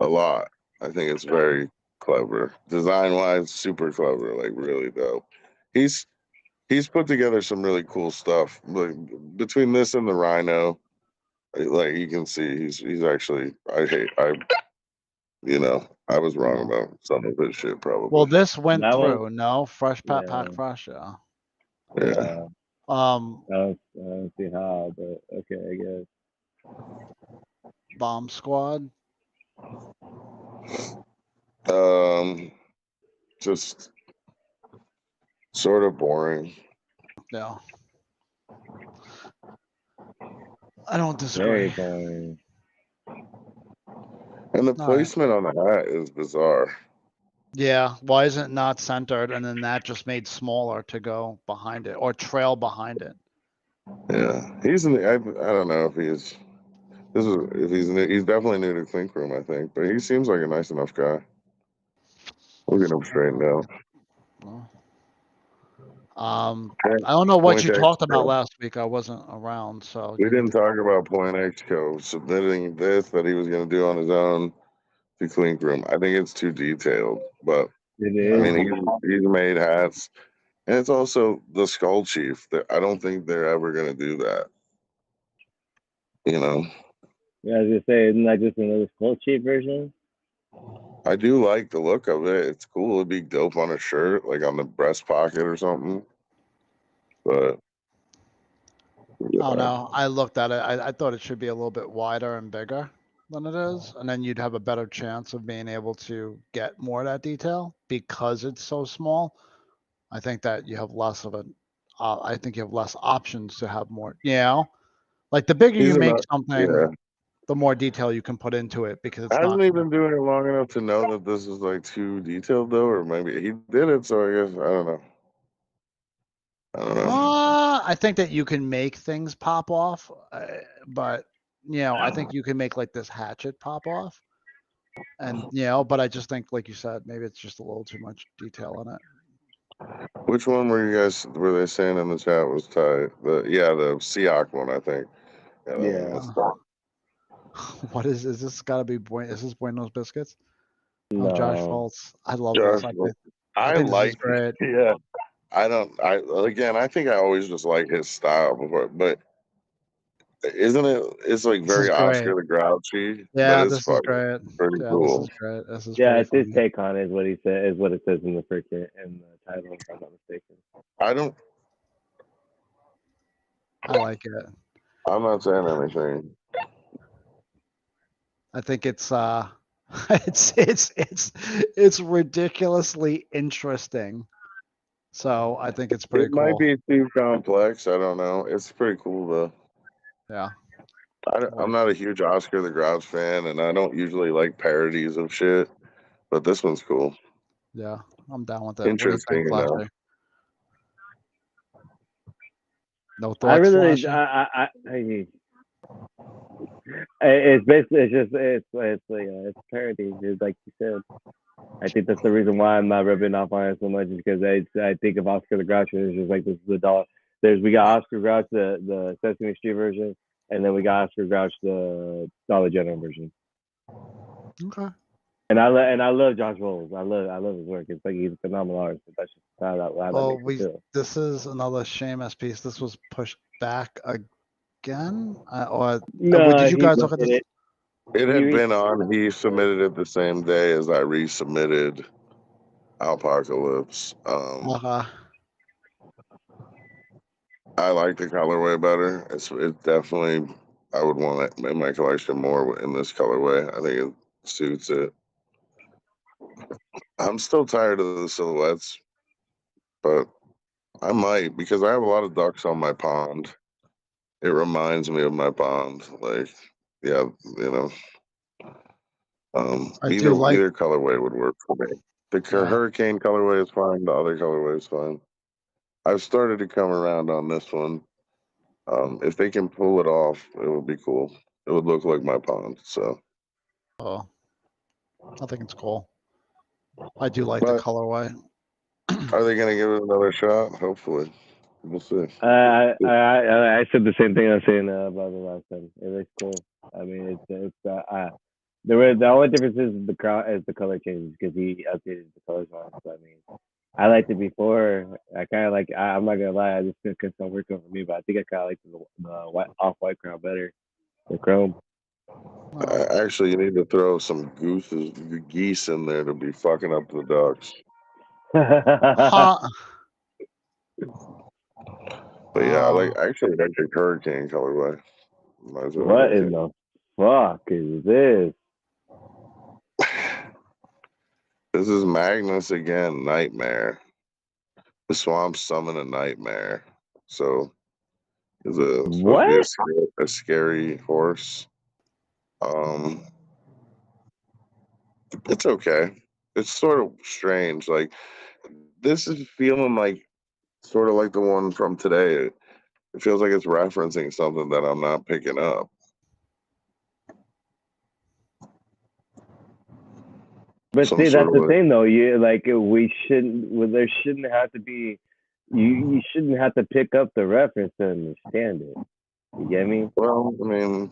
a lot. I think it's very clever, design wise, super clever, like really dope. He's put together some really cool stuff. Like between this and the Rhino, like you can see, he's actually I was wrong about some of his shit probably. Well, this went That through. one- No, fresh Yeah. pack fresh. Yeah. Yeah. I don't see how, but okay, I guess. Bomb Squad. Just sort of boring. No. I don't Very disagree. boring. And the All right. placement on the hat is bizarre. Yeah. Why isn't it not centered? And then that just made smaller to go behind it or trail behind it. Yeah, I don't know if he's he's definitely new to Clink Room, I think, but he seems like a nice enough guy. We'll get him straightened out. Well, I don't know what Point you talked about Expo. last week. I wasn't around, so We you didn't need to talk about Point Expo submitting this that he was going to do on his own to Clink Room. I think it's too detailed, but It I is. mean he's made hats, and it's also the Skull Chief. I don't think they're ever going to do that. You know. Yeah, I was gonna say, isn't that just another Skull Chief version? I do like the look of it. It's cool. It'd be dope on a shirt, like on the breast pocket or something. But yeah. I don't know. I looked at it. I thought it should be a little bit wider and bigger than it is, and then you'd have a better chance of being able to get more of that detail because it's so small. I think that you have less of an. I think you have less options to have more. Like the bigger He's you make about, something, yeah. the more detail you can put into it because it's Hasn't not. he been doing it long enough to know that this is like too detailed though, or maybe he did it? So I guess I don't know. I think that you can make things pop off, but I think you can make like this hatchet pop off, and but I just think, like you said, maybe it's just a little too much detail in it. Which one were they saying in the chat was tight? The Seahawk one, I think. Yeah, that Yeah. one was tight. What is this? Got to be Is this Buenos Biscuits? No. Oh, Josh Fultz. I love Josh, this. I think this is like great. Yeah, I think I always just like his style before, but isn't it? It's like This is very Oscar great. the Grouchy, Yeah, but it's this is fucking great. pretty Yeah, cool. this is great. This is Yeah, pretty it's his funny. take on it, is what he said, is what it says in the freaking in the title, if I'm not mistaken. I like it. I'm not saying anything. I think it's it's ridiculously interesting. So I think it's pretty It cool. might be too complex. I don't know. It's pretty cool though. Yeah. I'm not a huge Oscar the Grouch fan, and I don't usually like parodies of shit, but this one's cool. Yeah, I'm down with it. Interesting What do you enough. think, no thoughts, I really, Flashy? I, It's basically it's parody, just like you said. I think that's the reason why I'm not rubbing off on it so much is because I think of Oscar the Grouch and it's just like this is the dog. We got Oscar Grouch the Sesame Street version, and then we got Oscar Grouch the Dollar General version. Okay. And I love Josh Bowles. I love his work. It's like he's a phenomenal artist. That's just how that makes me feel. This is another Seamus piece. This was pushed back again, did you guys look at this? It had been on. He submitted it the same day as I resubmitted Apocalypse. I like the colorway better. It's definitely, I would want it in my collection more in this colorway. I think it suits it. I'm still tired of the silhouettes, but I might because I have a lot of ducks on my pond. It reminds me of my pond. Like, yeah, you know. Either colorway would work for me. The Hurricane colorway is fine. The other colorway is fine. I've started to come around on this one. If they can pull it off, it would be cool. It would look like my pond. So. I think it's cool. I do like the colorway. Are they gonna give it another shot? Hopefully, we'll see. I said the same thing I was saying about the last time. It looks cool. I mean, the only difference is the color changes because he updated the colors on. So I mean, I liked it before. I kind of like. I'm not gonna lie. I just think it's not working for me, but I think I kind of like the off-white crown better. The chrome. Actually, you need to throw some geese in there to be fucking up the ducks. But yeah, I like the Hurricane colorway. What in the fuck is this? This is Magnus again, Nightmare. The swamp summon a nightmare. So it's supposed to be a scary horse. It's okay. It's sort of strange. Like this is feeling like sort of like the one from today. It feels like it's referencing something that I'm not picking up. But see, that's the thing, though. We shouldn't. Well, there shouldn't have to be. You shouldn't have to pick up the reference to understand it. You get me? Well, I mean,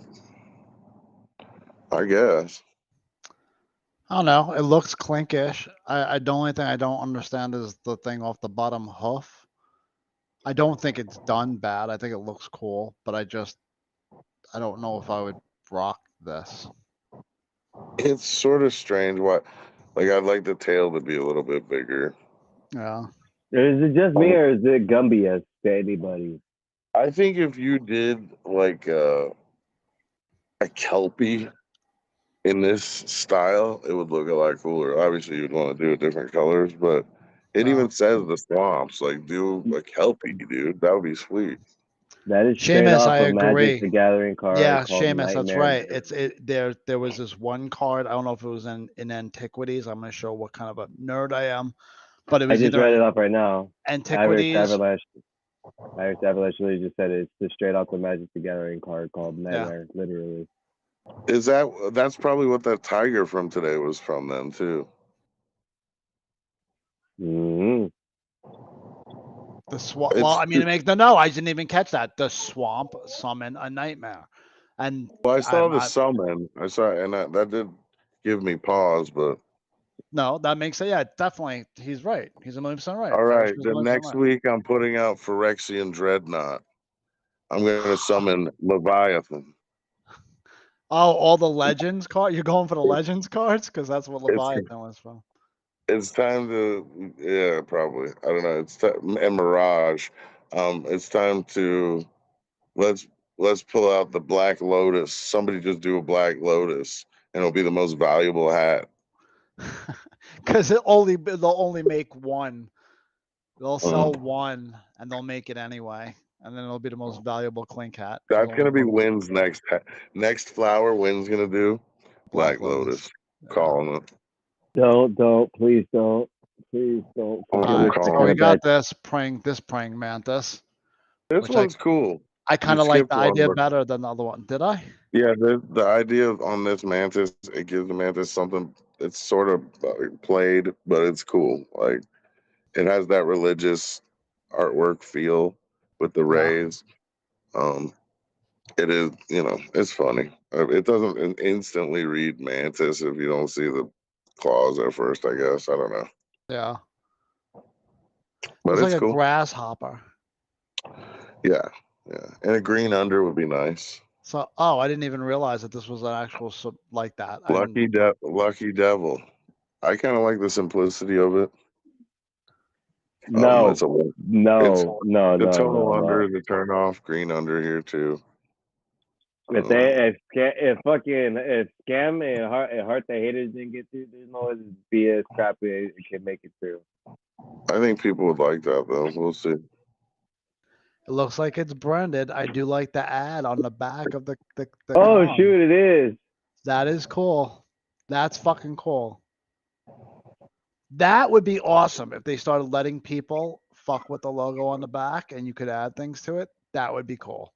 I guess. I don't know. It looks clinkish. The only thing I don't understand is the thing off the bottom hoof. I don't think it's done bad. I think it looks cool, but I don't know if I would rock this. It's sort of strange. I'd like the tail to be a little bit bigger. Yeah. Is it just me or is it Gumby to anybody? I think if you did like a Kelpie in this style, it would look a lot cooler. Obviously, you'd want to do it different colors, but it even says the swamps. Like, do a Kelpie, dude. That would be sweet. That is Seamus, I agree. Magic the Gathering card. Yeah, Seamus, that's right. There was this one card. I don't know if it was in Antiquities. I'm gonna show what kind of a nerd I am, but it was. I just read it up right now. Antiquities. Iris Avalanche really just said it's just straight off the Magic the Gathering card called Nightmare, literally. That's probably what that tiger from today was from then too. Mm-hmm. The swamp. Well, I mean, I didn't even catch that. The swamp summon a nightmare, and I saw the summon. I saw, and that did give me pause, but no, that makes it. Yeah, definitely. He's right. He's 1,000,000% right. All right, the next week I'm putting out Phyrexian Dreadnought. I'm going to summon Leviathan. Oh, all the Legends cards? You're going for the Legends cards? Because that's what Leviathan was from. It's time to, yeah, probably. I don't know. It's and Mirage. It's time to let's pull out the Black Lotus. Somebody just do a Black Lotus, and it'll be the most valuable hat. Because they'll only make one. They'll sell one, and they'll make it anyway, and then it'll be the most valuable Clink hat. That's gonna be Wynn's next flower. Wynn's gonna do Black Lotus. Yeah. Calling it. Please don't. We got this praying mantis. This one's cool. I kind of like skipped the one, idea but better than the other one. Did I? yeah, the idea on this mantis, it gives the mantis something. It's sort of played, but it's cool. Like it has that religious artwork feel with the Yeah. rays. It is, it's funny. It doesn't instantly read mantis if you don't see the claws at first. I guess I don't know, Yeah. but It's it's like a cool. grasshopper. Yeah, and a green under would be nice. So, I didn't even realize that this was an actual like that. Lucky devil. I kind of like the simplicity of it. No, It's a no, no, the no, total no, under no. is a turn off. Green under here too. If Scam and Heart the Haters didn't get through, there's no BS crap it can make it through. I think people would like that though. We'll see. It looks like it's branded. I do like the ad on the back of the Oh con. shoot, it is. That is cool. That's fucking cool. That would be awesome if they started letting people fuck with the logo on the back and you could add things to it. That would be cool.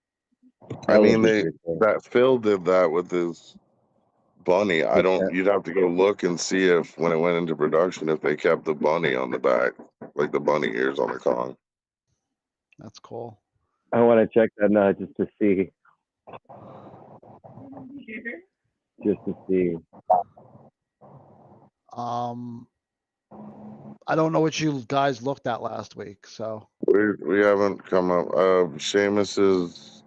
I mean, that Phil did that with his bunny. You'd have to go look and see if when it went into production, if they kept the bunny on the back, like the bunny ears on the Kong. That's cool. I want to check that now just to see. I don't know what you guys looked at last week, so We haven't come up. Seamus's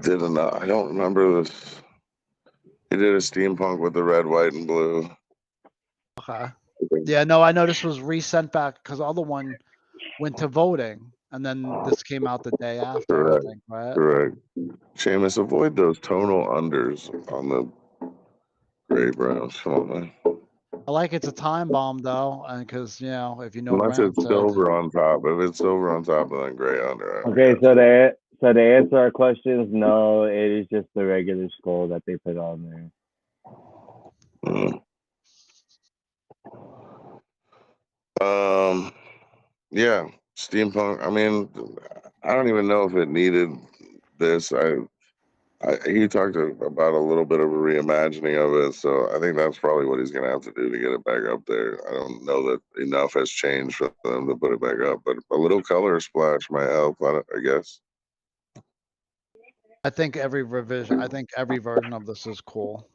did I don't remember this. He did a steampunk with the red, white, and blue. okay. Yeah, no, I know this was resent back because the other one went to voting, and then this came out the day after. Correct. I think, right? Correct. Seamus, avoid those tonal unders on the gray browns. Come on, man. I like it's a time bomb though, and because if you know Unless Rancid, it's silver on top. If it's silver on top, then gray under. Okay, so to answer our questions, no, it is just the regular skull that they put on there. Yeah, steampunk. I mean, I don't even know if it needed this. He talked about a little bit of a reimagining of it, so I think that's probably what he's gonna have to do to get it back up there. I don't know that enough has changed for them to put it back up, but a little color splash might help. I guess. I think every version of this is cool.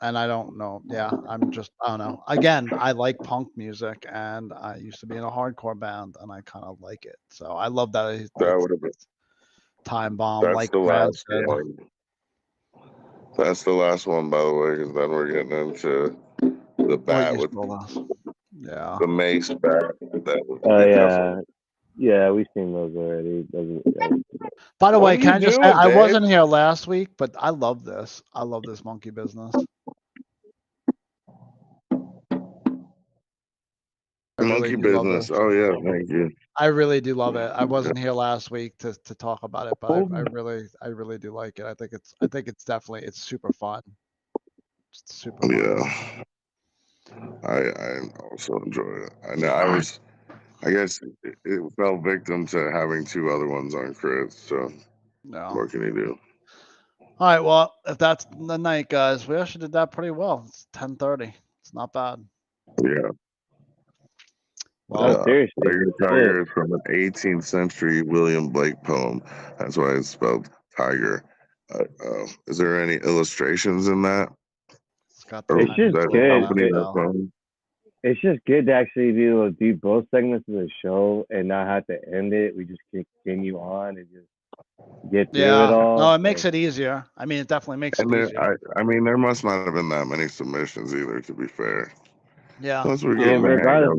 And I don't know. Yeah, I don't know. Again, I like punk music, and I used to be in a hardcore band, and I kind of like it. So I love that. That would have been time bomb. That's like the last Rancid. one. That's the last one, by the way, because then we're getting into the bat with the mace bat. Yeah, we've seen those already. By the way, can I just say I wasn't here last week, but I love this. I love this monkey business. Monkey business. Oh yeah, thank you. I really do love it. I wasn't here last week to talk about it, but I really do like it. I think it's definitely it's super fun. It's super fun. Yeah. I also enjoy it. I know I guess it fell victim to having two other ones on Critz, so what can you do? All right, well, if that's the night, guys, we actually did that pretty well. It's 10:30. It's not bad. Yeah. Well, seriously, Tiger is from an 18th century William Blake poem. That's why it's spelled tiger. Is there any illustrations in that? It's just good. It's just good to actually be able to do both segments of the show and not have to end it. We just continue on and just get through it all. No, it makes it easier. I mean, it definitely makes it easier. I mean, there must not have been that many submissions either, to be fair. Yeah. Once we're getting regardless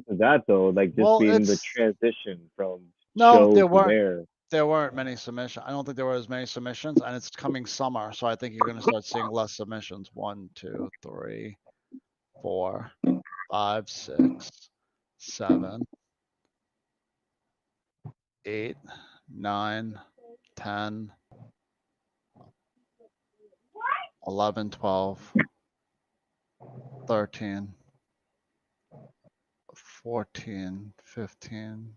of that, though, like just being the transition from show to there. There weren't many submissions. I don't think there were as many submissions, and it's coming summer, so I think you're going to start seeing less submissions. 1, 2, 3, 4, 5, 6, 7, 8, 9, 10, 11, 12, 13, 14, 15,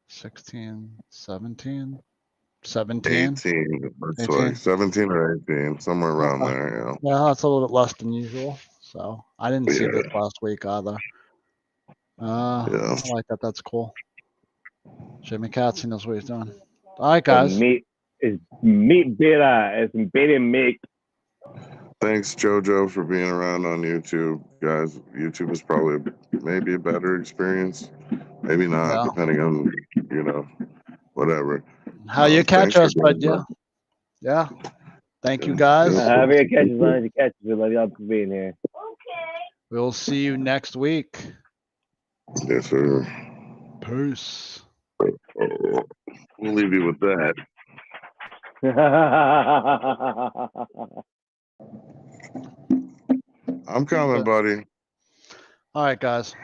16, 17, 17, 18. That's 18. like 17 or 18, somewhere around Okay. there. Yeah, that's a little bit less than usual. So I didn't see this last week either. I like that. That's cool. Jimmy Katz, knows what he's doing. All right, guys. Meat bitter. It's bitter meat. Thanks, JoJo, for being around on YouTube, guys. YouTube is probably maybe a better experience, maybe not, depending on whatever. How you catch us, but yeah. Thank you, guys. However you catch as long as you catch us. We love y'all for being here. We'll see you next week. Yes, sir. Peace. We'll leave you with that. I'm coming, buddy. All right, guys.